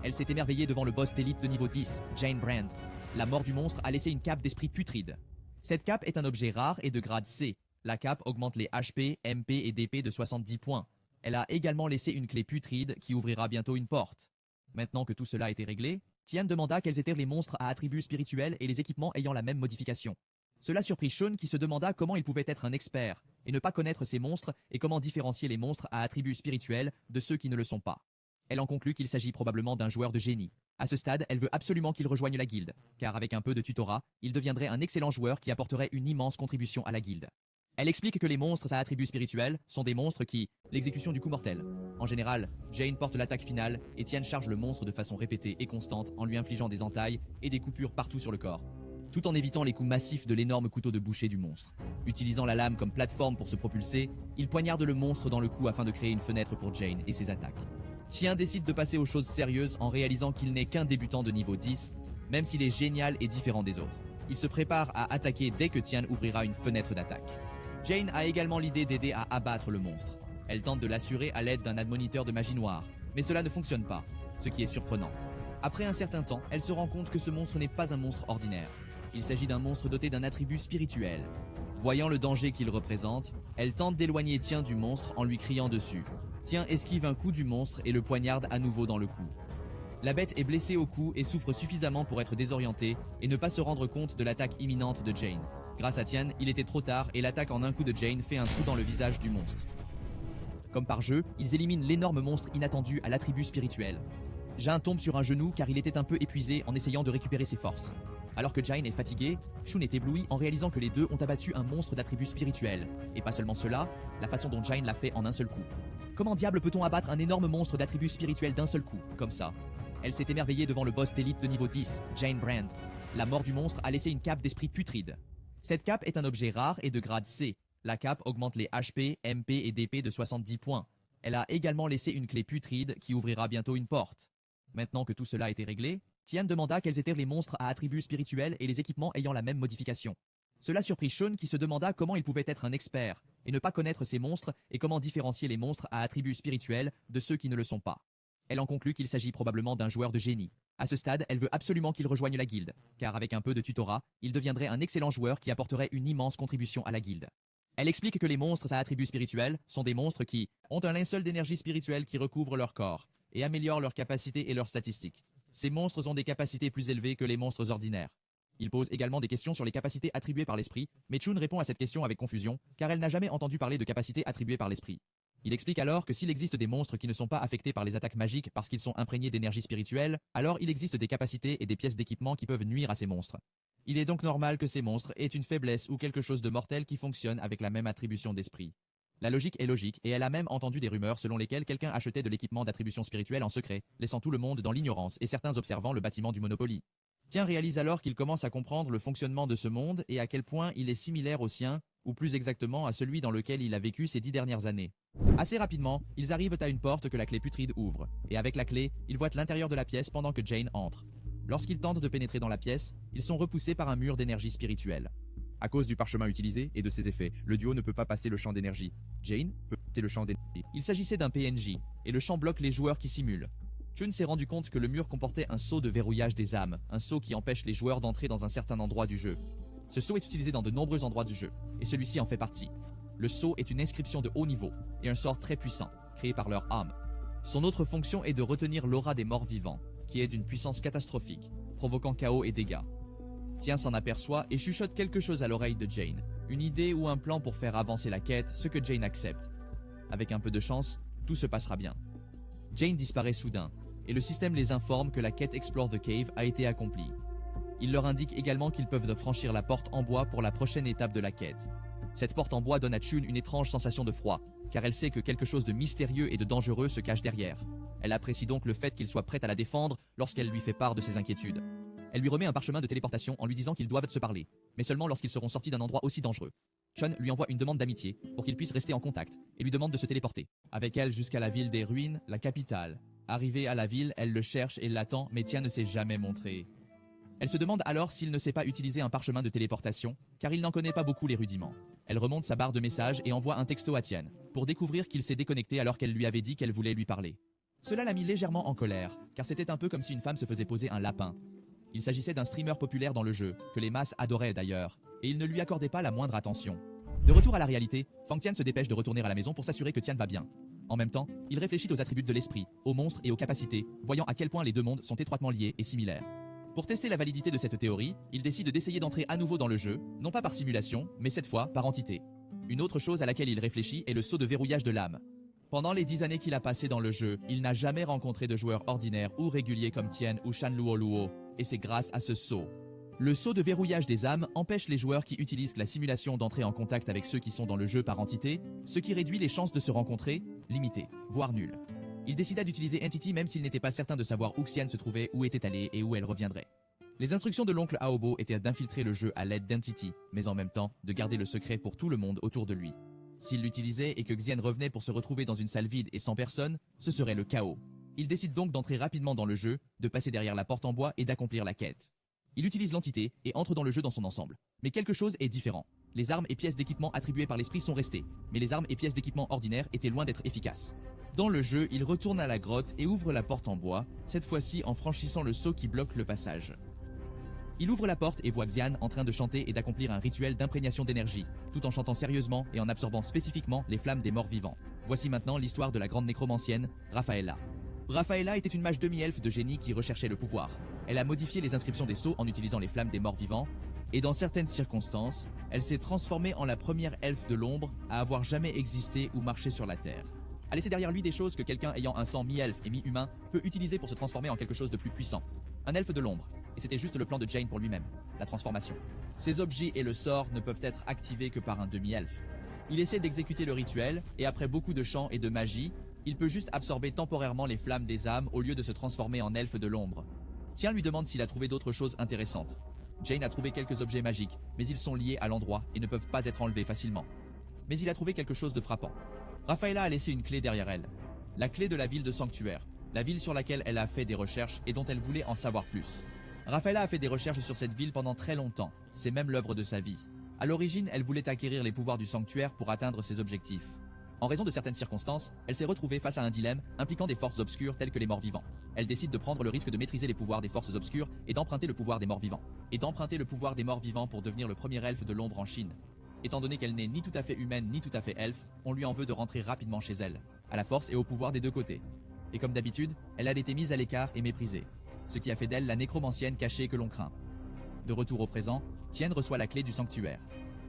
Elle s'est émerveillée devant le boss d'élite de niveau 10, Jane Brand. La mort du monstre a laissé une cape d'esprit putride. Cette cape est un objet rare et de grade C. La cape augmente les HP, MP et DP de 70 points. Elle a également laissé une clé putride qui ouvrira bientôt une porte. Maintenant que tout cela a été réglé, Tian demanda quels étaient les monstres à attributs spirituels et les équipements ayant la même modification. Cela surprit Shun qui se demanda comment il pouvait être un expert et ne pas connaître ces monstres et comment différencier les monstres à attributs spirituels de ceux qui ne le sont pas. Elle en conclut qu'il s'agit probablement d'un joueur de génie. À ce stade, elle veut absolument qu'il rejoigne la guilde, car avec un peu de tutorat, il deviendrait un excellent joueur qui apporterait une immense contribution à la guilde. Elle explique que les monstres à attributs spirituels sont des monstres qui, l'exécution du coup mortel. En général, Jane porte l'attaque finale et Tian charge le monstre de façon répétée et constante en lui infligeant des entailles et des coupures partout sur le corps, tout en évitant les coups massifs de l'énorme couteau de boucher du monstre. Utilisant la lame comme plateforme pour se propulser, il poignarde le monstre dans le cou afin de créer une fenêtre pour Jane et ses attaques. Tian décide de passer aux choses sérieuses en réalisant qu'il n'est qu'un débutant de niveau 10, même s'il est génial et différent des autres. Il se prépare à attaquer dès que Tian ouvrira une fenêtre d'attaque. Jane a également l'idée d'aider à abattre le monstre. Elle tente de l'assurer à l'aide d'un admoniteur de magie noire, mais cela ne fonctionne pas, ce qui est surprenant. Après un certain temps, elle se rend compte que ce monstre n'est pas un monstre ordinaire. Il s'agit d'un monstre doté d'un attribut spirituel. Voyant le danger qu'il représente, elle tente d'éloigner Tian du monstre en lui criant dessus. Tian esquive un coup du monstre et le poignarde à nouveau dans le cou. La bête est blessée au cou et souffre suffisamment pour être désorientée et ne pas se rendre compte de l'attaque imminente de Jane. Grâce à Tian, il était trop tard et l'attaque en un coup de Jane fait un trou dans le visage du monstre. Comme par jeu, ils éliminent l'énorme monstre inattendu à l'attribut spirituel. Jin tombe sur un genou car il était un peu épuisé en essayant de récupérer ses forces. Alors que Jane est fatigué, Shun est ébloui en réalisant que les deux ont abattu un monstre d'attribut spirituel. Et pas seulement cela, la façon dont Jane l'a fait en un seul coup. Comment diable peut-on abattre un énorme monstre d'attribut spirituel d'un seul coup, comme ça? Elle s'est émerveillée devant le boss d'élite de niveau 10, Jane Brand. La mort du monstre a laissé une cape d'esprit putride. Cette cape est un objet rare et de grade C. La cape augmente les HP, MP et DP de 70 points. Elle a également laissé une clé putride qui ouvrira bientôt une porte. Maintenant que tout cela a été réglé, Tian demanda quels étaient les monstres à attributs spirituels et les équipements ayant la même modification. Cela surprit Shun qui se demanda comment il pouvait être un expert et ne pas connaître ces monstres et comment différencier les monstres à attributs spirituels de ceux qui ne le sont pas. Elle en conclut qu'il s'agit probablement d'un joueur de génie. À ce stade, elle veut absolument qu'il rejoigne la guilde, car avec un peu de tutorat, il deviendrait un excellent joueur qui apporterait une immense contribution à la guilde. Elle explique que les monstres à attributs spirituels sont des monstres qui ont un linceul d'énergie spirituelle qui recouvre leur corps et améliore leurs capacités et leurs statistiques. Ces monstres ont des capacités plus élevées que les monstres ordinaires. Il pose également des questions sur les capacités attribuées par l'esprit, mais Chun répond à cette question avec confusion, car elle n'a jamais entendu parler de capacités attribuées par l'esprit. Il explique alors que s'il existe des monstres qui ne sont pas affectés par les attaques magiques parce qu'ils sont imprégnés d'énergie spirituelle, alors il existe des capacités et des pièces d'équipement qui peuvent nuire à ces monstres. Il est donc normal que ces monstres aient une faiblesse ou quelque chose de mortel qui fonctionne avec la même attribution d'esprit. La logique est logique, et elle a même entendu des rumeurs selon lesquelles quelqu'un achetait de l'équipement d'attribution spirituelle en secret, laissant tout le monde dans l'ignorance et certains observant le bâtiment du Monopoly. Tian réalise alors qu'il commence à comprendre le fonctionnement de ce monde et à quel point il est similaire au sien, ou plus exactement à celui dans lequel il a vécu ces 10 dernières années. Assez rapidement, ils arrivent à une porte que la clé putride ouvre, et avec la clé, ils voient l'intérieur de la pièce pendant que Jane entre. Lorsqu'ils tentent de pénétrer dans la pièce, ils sont repoussés par un mur d'énergie spirituelle. À cause du parchemin utilisé et de ses effets, le duo ne peut pas passer le champ d'énergie. Jane peut passer le champ d'énergie. Il s'agissait d'un PNJ, et le champ bloque les joueurs qui simulent. Chun s'est rendu compte que le mur comportait un sceau de verrouillage des âmes, un sceau qui empêche les joueurs d'entrer dans un certain endroit du jeu. Ce sceau est utilisé dans de nombreux endroits du jeu, et celui-ci en fait partie. Le sceau est une inscription de haut niveau, et un sort très puissant, créé par leur âme. Son autre fonction est de retenir l'aura des morts vivants, qui est d'une puissance catastrophique, provoquant chaos et dégâts. Tien s'en aperçoit et chuchote quelque chose à l'oreille de Jane. Une idée ou un plan pour faire avancer la quête, ce que Jane accepte. Avec un peu de chance, tout se passera bien. Jane disparaît soudain, et le système les informe que la quête Explore the Cave a été accomplie. Il leur indique également qu'ils peuvent franchir la porte en bois pour la prochaine étape de la quête. Cette porte en bois donne à Chun une étrange sensation de froid, car elle sait que quelque chose de mystérieux et de dangereux se cache derrière. Elle apprécie donc le fait qu'il soit prêt à la défendre lorsqu'elle lui fait part de ses inquiétudes. Elle lui remet un parchemin de téléportation en lui disant qu'ils doivent se parler, mais seulement lorsqu'ils seront sortis d'un endroit aussi dangereux. Chun lui envoie une demande d'amitié pour qu'ils puissent rester en contact et lui demande de se téléporter avec elle jusqu'à la ville des ruines, la capitale. Arrivée à la ville, elle le cherche et l'attend, mais Tien ne s'est jamais montré. Elle se demande alors s'il ne sait pas utiliser un parchemin de téléportation, car il n'en connaît pas beaucoup les rudiments. Elle remonte sa barre de messages et envoie un texto à Tien, pour découvrir qu'il s'est déconnecté alors qu'elle lui avait dit qu'elle voulait lui parler. Cela l'a mis légèrement en colère, car c'était un peu comme si une femme se faisait poser un lapin. Il s'agissait d'un streamer populaire dans le jeu, que les masses adoraient d'ailleurs, et il ne lui accordait pas la moindre attention. De retour à la réalité, Fang Tian se dépêche de retourner à la maison pour s'assurer que Tian va bien. En même temps, il réfléchit aux attributs de l'esprit, aux monstres et aux capacités, voyant à quel point les deux mondes sont étroitement liés et similaires. Pour tester la validité de cette théorie, il décide d'essayer d'entrer à nouveau dans le jeu, non pas par simulation, mais cette fois par entité. Une autre chose à laquelle il réfléchit est le saut de verrouillage de l'âme. Pendant les 10 années qu'il a passées dans le jeu, il n'a jamais rencontré de joueurs ordinaires ou réguliers comme Tien ou Shan Luo Luo, et c'est grâce à ce saut. Le saut de verrouillage des âmes empêche les joueurs qui utilisent la simulation d'entrer en contact avec ceux qui sont dans le jeu par entité, ce qui réduit les chances de se rencontrer, limitées, voire nulles. Il décida d'utiliser Entity même s'il n'était pas certain de savoir où Xian se trouvait, où était allée et où elle reviendrait. Les instructions de l'oncle Aobo étaient d'infiltrer le jeu à l'aide d'Entity, mais en même temps, de garder le secret pour tout le monde autour de lui. S'il l'utilisait et que Xian revenait pour se retrouver dans une salle vide et sans personne, ce serait le chaos. Il décide donc d'entrer rapidement dans le jeu, de passer derrière la porte en bois et d'accomplir la quête. Il utilise l'entité et entre dans le jeu dans son ensemble. Mais quelque chose est différent. Les armes et pièces d'équipement attribuées par l'esprit sont restées, mais les armes et pièces d'équipement ordinaires étaient loin d'être efficaces. Dans le jeu, il retourne à la grotte et ouvre la porte en bois, cette fois-ci en franchissant le seau qui bloque le passage. Il ouvre la porte et voit Xian en train de chanter et d'accomplir un rituel d'imprégnation d'énergie, tout en chantant sérieusement et en absorbant spécifiquement les flammes des morts vivants. Voici maintenant l'histoire de la grande nécromancienne, Rafaela. Rafaela était une mage demi-elfe de génie qui recherchait le pouvoir. Elle a modifié les inscriptions des sceaux en utilisant les flammes des morts vivants, et dans certaines circonstances, elle s'est transformée en la première elfe de l'ombre à avoir jamais existé ou marché sur la Terre. A laissé derrière lui des choses que quelqu'un ayant un sang mi-elfe et mi-humain peut utiliser pour se transformer en quelque chose de plus puissant. Un elfe de l'ombre, et c'était juste le plan de Jane pour lui-même, la transformation. Ces objets et le sort ne peuvent être activés que par un demi-elfe. Il essaie d'exécuter le rituel, et après beaucoup de chants et de magie, il peut juste absorber temporairement les flammes des âmes au lieu de se transformer en elfe de l'ombre. Tien lui demande s'il a trouvé d'autres choses intéressantes. Jane a trouvé quelques objets magiques, mais ils sont liés à l'endroit et ne peuvent pas être enlevés facilement. Mais il a trouvé quelque chose de frappant. Rafaela a laissé une clé derrière elle. La clé de la ville de Sanctuaire, la ville sur laquelle elle a fait des recherches et dont elle voulait en savoir plus. Rafaela a fait des recherches sur cette ville pendant très longtemps, c'est même l'œuvre de sa vie. À l'origine, elle voulait acquérir les pouvoirs du Sanctuaire pour atteindre ses objectifs. En raison de certaines circonstances, elle s'est retrouvée face à un dilemme impliquant des forces obscures telles que les morts vivants. Elle décide de prendre le risque de maîtriser les pouvoirs des forces obscures et d'emprunter le pouvoir des morts vivants. Pour devenir le premier elfe de l'ombre en Chine. Étant donné qu'elle n'est ni tout à fait humaine ni tout à fait elfe, on lui en veut de rentrer rapidement chez elle, à la force et au pouvoir des deux côtés. Et comme d'habitude, elle a été mise à l'écart et méprisée, ce qui a fait d'elle la nécromancienne cachée que l'on craint. De retour au présent, Tien reçoit la clé du sanctuaire.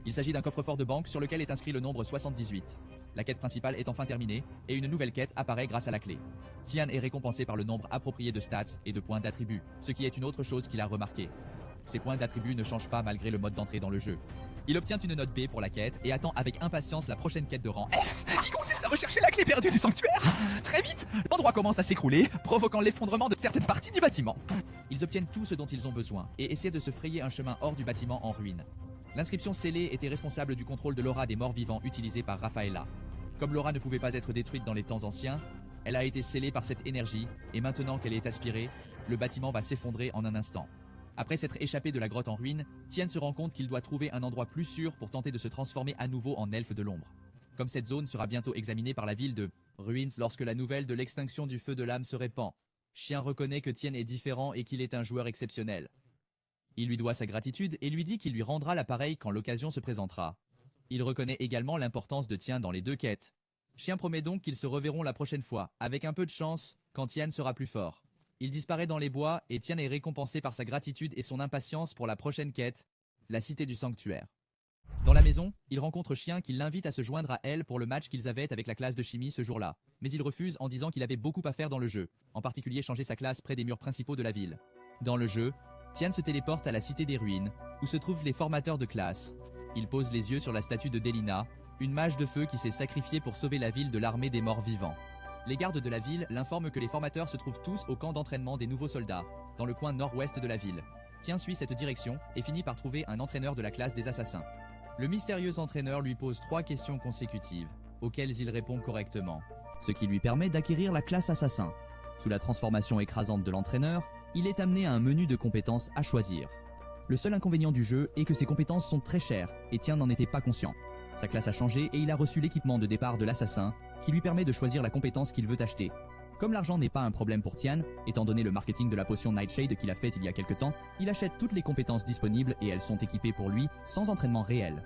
Il s'agit d'un coffre-fort de banque sur lequel est inscrit le nombre 78. La quête principale est enfin terminée, et une nouvelle quête apparaît grâce à la clé. Tien est récompensé par le nombre approprié de stats et de points d'attributs, ce qui est une autre chose qu'il a remarqué. Ces points d'attributs ne changent pas malgré le mode d'entrée dans le jeu. Il obtient une note B pour la quête et attend avec impatience la prochaine quête de rang S, Qui consiste à rechercher la clé perdue du sanctuaire. Très vite, l'endroit commence à s'écrouler, provoquant l'effondrement de certaines parties du bâtiment. Ils obtiennent tout ce dont ils ont besoin et essaient de se frayer un chemin hors du bâtiment en ruine. L'inscription scellée était responsable du contrôle de l'aura des morts vivants utilisée par Rafaela. Comme l'aura ne pouvait pas être détruite dans les temps anciens, elle a été scellée par cette énergie, et maintenant qu'elle est aspirée, le bâtiment va s'effondrer en un instant. Après s'être échappé de la grotte en ruine, Tien se rend compte qu'il doit trouver un endroit plus sûr pour tenter de se transformer à nouveau en elfe de l'ombre. Comme cette zone sera bientôt examinée par la ville de Ruins lorsque la nouvelle de l'extinction du feu de l'âme se répand, Chien reconnaît que Tien est différent et qu'il est un joueur exceptionnel. Il lui doit sa gratitude et lui dit qu'il lui rendra l'appareil quand l'occasion se présentera. Il reconnaît également l'importance de Tien dans les deux quêtes. Chien promet donc qu'ils se reverront la prochaine fois, avec un peu de chance, quand Tien sera plus fort. Il disparaît dans les bois et Tian est récompensé par sa gratitude et son impatience pour la prochaine quête, la cité du sanctuaire. Dans la maison, il rencontre Chien qui l'invite à se joindre à elle pour le match qu'ils avaient avec la classe de chimie ce jour-là, mais il refuse en disant qu'il avait beaucoup à faire dans le jeu, en particulier changer sa classe près des murs principaux de la ville. Dans le jeu, Tian se téléporte à la cité des ruines, où se trouvent les formateurs de classe. Il pose les yeux sur la statue de Delina, une mage de feu qui s'est sacrifiée pour sauver la ville de l'armée des morts vivants. Les gardes de la ville l'informent que les formateurs se trouvent tous au camp d'entraînement des nouveaux soldats, dans le coin nord-ouest de la ville. Tian suit cette direction et finit par trouver un entraîneur de la classe des assassins. Le mystérieux entraîneur lui pose 3 questions consécutives, auxquelles il répond correctement, ce qui lui permet d'acquérir la classe assassin. Sous la transformation écrasante de l'entraîneur, il est amené à un menu de compétences à choisir. Le seul inconvénient du jeu est que ses compétences sont très chères, et Tian n'en était pas conscient. Sa classe a changé et il a reçu l'équipement de départ de l'assassin, qui lui permet de choisir la compétence qu'il veut acheter. Comme l'argent n'est pas un problème pour Tian, étant donné le marketing de la potion Nightshade qu'il a faite il y a quelque temps, il achète toutes les compétences disponibles et elles sont équipées pour lui, sans entraînement réel.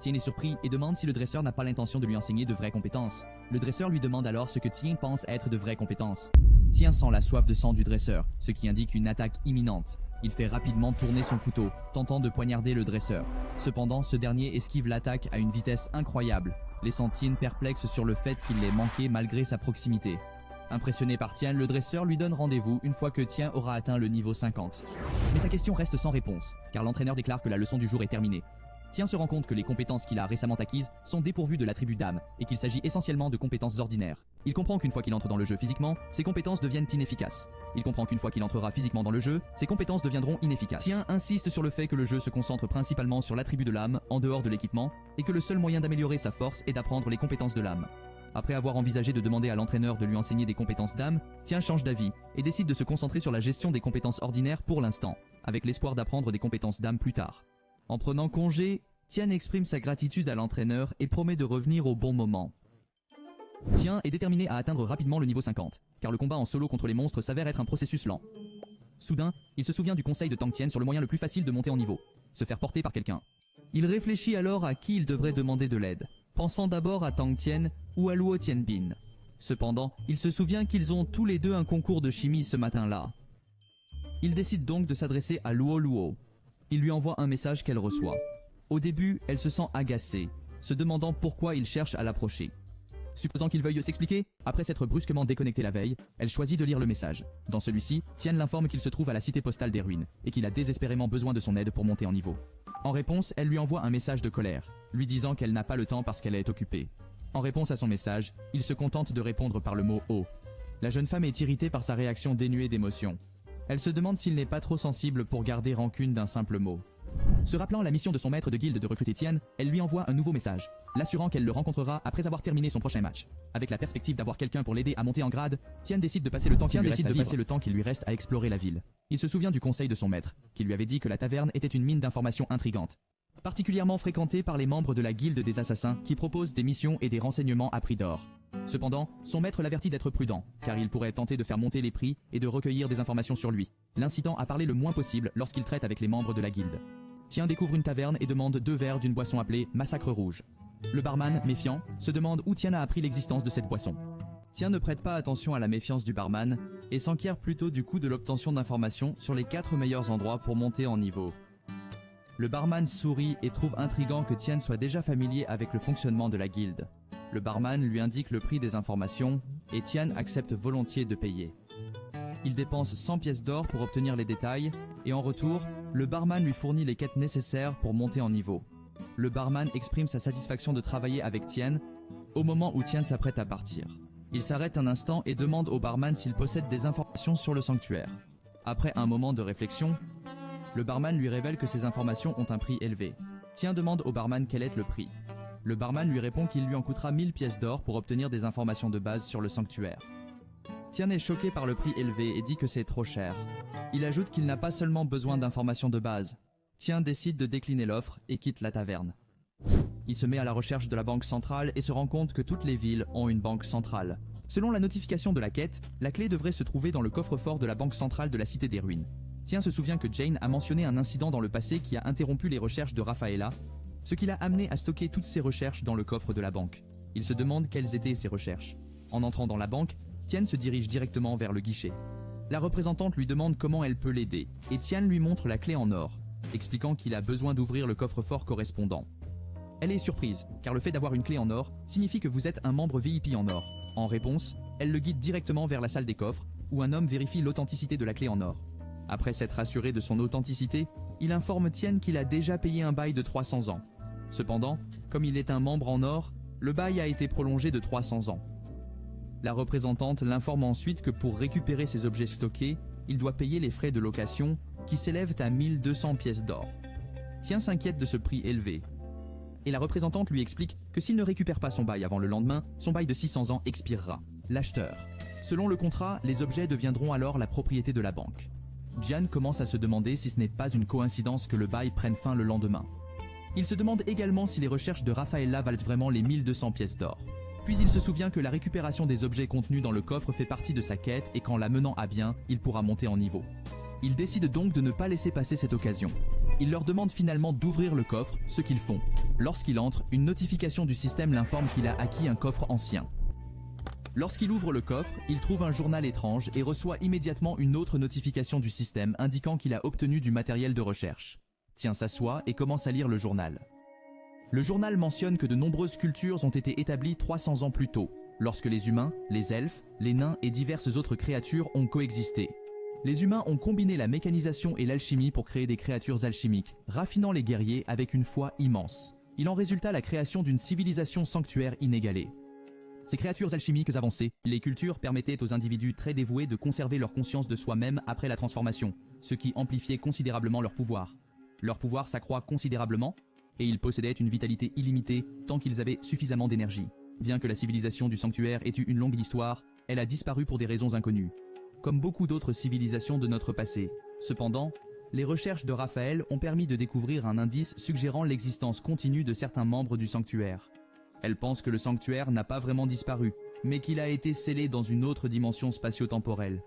Tian est surpris et demande si le dresseur n'a pas l'intention de lui enseigner de vraies compétences. Le dresseur lui demande alors ce que Tian pense être de vraies compétences. Tian sent la soif de sang du dresseur, ce qui indique une attaque imminente. Il fait rapidement tourner son couteau, tentant de poignarder le dresseur. Cependant, ce dernier esquive l'attaque à une vitesse incroyable, laissant Tian perplexe sur le fait qu'il l'ait manqué malgré sa proximité. Impressionné par Tian, le dresseur lui donne rendez-vous une fois que Tian aura atteint le niveau 50. Mais sa question reste sans réponse, car l'entraîneur déclare que la leçon du jour est terminée. Tian se rend compte que les compétences qu'il a récemment acquises sont dépourvues de l'attribut d'âme et qu'il s'agit essentiellement de compétences ordinaires. Il comprend qu'une fois qu'il entre dans le jeu physiquement, ses compétences deviennent inefficaces. Il comprend qu'une fois qu'il entrera physiquement dans le jeu, ses compétences deviendront inefficaces. Tian insiste sur le fait que le jeu se concentre principalement sur l'attribut de l'âme, en dehors de l'équipement, et que le seul moyen d'améliorer sa force est d'apprendre les compétences de l'âme. Après avoir envisagé de demander à l'entraîneur de lui enseigner des compétences d'âme, Tian change d'avis et décide de se concentrer sur la gestion des compétences ordinaires pour l'instant, avec l'espoir d'apprendre des compétences d'âme plus tard. En prenant congé, Tian exprime sa gratitude à l'entraîneur et promet de revenir au bon moment. Tian est déterminé à atteindre rapidement le niveau 50, car le combat en solo contre les monstres s'avère être un processus lent. Soudain, il se souvient du conseil de Tang Tian sur le moyen le plus facile de monter en niveau, se faire porter par quelqu'un. Il réfléchit alors à qui il devrait demander de l'aide, pensant d'abord à Tang Tian ou à Luo Tianbin. Cependant, il se souvient qu'ils ont tous les deux un concours de chimie ce matin-là. Il décide donc de s'adresser à Luo Luo. Il lui envoie un message qu'elle reçoit. Au début, elle se sent agacée, se demandant pourquoi il cherche à l'approcher. Supposant qu'il veuille s'expliquer, après s'être brusquement déconnecté la veille, elle choisit de lire le message. Dans celui-ci, Tian l'informe qu'il se trouve à la cité postale des ruines, et qu'il a désespérément besoin de son aide pour monter en niveau. En réponse, elle lui envoie un message de colère, lui disant qu'elle n'a pas le temps parce qu'elle est occupée. En réponse à son message, il se contente de répondre par le mot « oh ». La jeune femme est irritée par sa réaction dénuée d'émotion. Elle se demande s'il n'est pas trop sensible pour garder rancune d'un simple mot. Se rappelant la mission de son maître de guilde de recruter Tian, elle lui envoie un nouveau message, l'assurant qu'elle le rencontrera après avoir terminé son prochain match. Avec la perspective d'avoir quelqu'un pour l'aider à monter en grade, Tian décide de passer le temps qu'il lui reste à explorer la ville. Il se souvient du conseil de son maître, qui lui avait dit que la taverne était une mine d'informations intrigantes, particulièrement fréquentée par les membres de la guilde des assassins qui proposent des missions et des renseignements à prix d'or. Cependant, son maître l'avertit d'être prudent, car il pourrait tenter de faire monter les prix et de recueillir des informations sur lui, l'incitant à parler le moins possible lorsqu'il traite avec les membres de la guilde. Tian découvre une taverne et demande 2 verres d'une boisson appelée Massacre Rouge. Le barman, méfiant, se demande où Tian a appris l'existence de cette boisson. Tian ne prête pas attention à la méfiance du barman et s'enquiert plutôt du coût de l'obtention d'informations sur les 4 meilleurs endroits pour monter en niveau. Le barman sourit et trouve intriguant que Tian soit déjà familier avec le fonctionnement de la guilde. Le barman lui indique le prix des informations et Tian accepte volontiers de payer. Il dépense 100 pièces d'or pour obtenir les détails et en retour, le barman lui fournit les quêtes nécessaires pour monter en niveau. Le barman exprime sa satisfaction de travailler avec Tian au moment où Tian s'apprête à partir. Il s'arrête un instant et demande au barman s'il possède des informations sur le sanctuaire. Après un moment de réflexion, le barman lui révèle que ces informations ont un prix élevé. Tian demande au barman quel est le prix. Le barman lui répond qu'il lui en coûtera 1000 pièces d'or pour obtenir des informations de base sur le sanctuaire. Tian est choqué par le prix élevé et dit que c'est trop cher. Il ajoute qu'il n'a pas seulement besoin d'informations de base. Tian décide de décliner l'offre et quitte la taverne. Il se met à la recherche de la banque centrale et se rend compte que toutes les villes ont une banque centrale. Selon la notification de la quête, la clé devrait se trouver dans le coffre-fort de la banque centrale de la Cité des Ruines. Tian se souvient que Jane a mentionné un incident dans le passé qui a interrompu les recherches de Rafaela, ce qui l'a amené à stocker toutes ses recherches dans le coffre de la banque. Il se demande quelles étaient ces recherches. En entrant dans la banque, Tian se dirige directement vers le guichet. La représentante lui demande comment elle peut l'aider, et Tian lui montre la clé en or, expliquant qu'il a besoin d'ouvrir le coffre-fort correspondant. Elle est surprise, car le fait d'avoir une clé en or signifie que vous êtes un membre VIP en or. En réponse, elle le guide directement vers la salle des coffres, où un homme vérifie l'authenticité de la clé en or. Après s'être assuré de son authenticité, il informe Tian qu'il a déjà payé un bail de 300 ans. Cependant, comme il est un membre en or, le bail a été prolongé de 300 ans. La représentante l'informe ensuite que pour récupérer ses objets stockés, il doit payer les frais de location qui s'élèvent à 1200 pièces d'or. Tian s'inquiète de ce prix élevé. Et la représentante lui explique que s'il ne récupère pas son bail avant le lendemain, son bail de 600 ans expirera. L'acheteur. Selon le contrat, les objets deviendront alors la propriété de la banque. Jian commence à se demander si ce n'est pas une coïncidence que le bail prenne fin le lendemain. Il se demande également si les recherches de Rafaela valent vraiment les 1200 pièces d'or. Puis il se souvient que la récupération des objets contenus dans le coffre fait partie de sa quête et qu'en la menant à bien, il pourra monter en niveau. Il décide donc de ne pas laisser passer cette occasion. Il leur demande finalement d'ouvrir le coffre, ce qu'ils font. Lorsqu'il entre, une notification du système l'informe qu'il a acquis un coffre ancien. Lorsqu'il ouvre le coffre, il trouve un journal étrange et reçoit immédiatement une autre notification du système indiquant qu'il a obtenu du matériel de recherche. Tian s'assoit et commence à lire le journal. Le journal mentionne que de nombreuses cultures ont été établies 300 ans plus tôt, lorsque les humains, les elfes, les nains et diverses autres créatures ont coexisté. Les humains ont combiné la mécanisation et l'alchimie pour créer des créatures alchimiques, raffinant les guerriers avec une foi immense. Il en résulta la création d'une civilisation sanctuaire inégalée. Ces créatures alchimiques avancées, les cultures permettaient aux individus très dévoués de conserver leur conscience de soi-même après la transformation, ce qui amplifiait considérablement leur pouvoir. Leur pouvoir s'accroît considérablement, et ils possédaient une vitalité illimitée tant qu'ils avaient suffisamment d'énergie. Bien que la civilisation du sanctuaire ait eu une longue histoire, elle a disparu pour des raisons inconnues. Comme beaucoup d'autres civilisations de notre passé. Cependant, les recherches de Raphaël ont permis de découvrir un indice suggérant l'existence continue de certains membres du sanctuaire. Elle pense que le sanctuaire n'a pas vraiment disparu, mais qu'il a été scellé dans une autre dimension spatio-temporelle.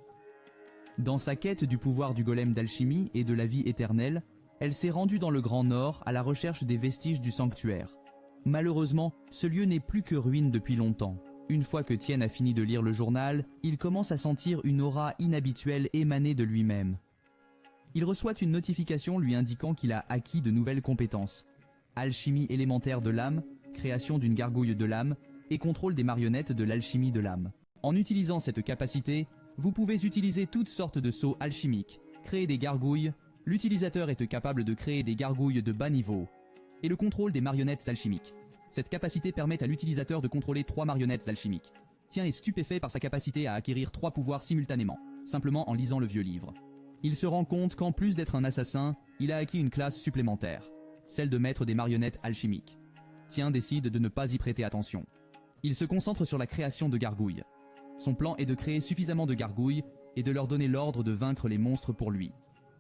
Dans sa quête du pouvoir du golem d'alchimie et de la vie éternelle, elle s'est rendue dans le Grand Nord à la recherche des vestiges du sanctuaire. Malheureusement, ce lieu n'est plus que ruine depuis longtemps. Une fois que Tian a fini de lire le journal, il commence à sentir une aura inhabituelle émaner de lui-même. Il reçoit une notification lui indiquant qu'il a acquis de nouvelles compétences. Alchimie élémentaire de l'âme, création d'une gargouille de l'âme et contrôle des marionnettes de l'alchimie de l'âme. En utilisant cette capacité, vous pouvez utiliser toutes sortes de sceaux alchimiques, créer des gargouilles. L'utilisateur est capable de créer des gargouilles de bas niveau et le contrôle des marionnettes alchimiques. Cette capacité permet à l'utilisateur de contrôler 3 marionnettes alchimiques. Tian est stupéfait par sa capacité à acquérir 3 pouvoirs simultanément, simplement en lisant le vieux livre. Il se rend compte qu'en plus d'être un assassin, il a acquis une classe supplémentaire, celle de maître des marionnettes alchimiques. Tian décide de ne pas y prêter attention. Il se concentre sur la création de gargouilles. Son plan est de créer suffisamment de gargouilles et de leur donner l'ordre de vaincre les monstres pour lui.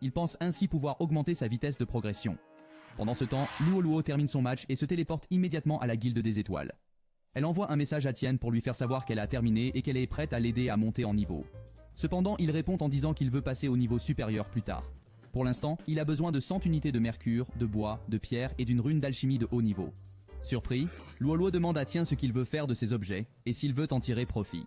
Il pense ainsi pouvoir augmenter sa vitesse de progression. Pendant ce temps, Luo Luo termine son match et se téléporte immédiatement à la Guilde des Étoiles. Elle envoie un message à Tian pour lui faire savoir qu'elle a terminé et qu'elle est prête à l'aider à monter en niveau. Cependant, il répond en disant qu'il veut passer au niveau supérieur plus tard. Pour l'instant, il a besoin de 100 unités de mercure, de bois, de pierre et d'une rune d'alchimie de haut niveau. Surpris, Luo Luo demande à Tian ce qu'il veut faire de ces objets et s'il veut en tirer profit.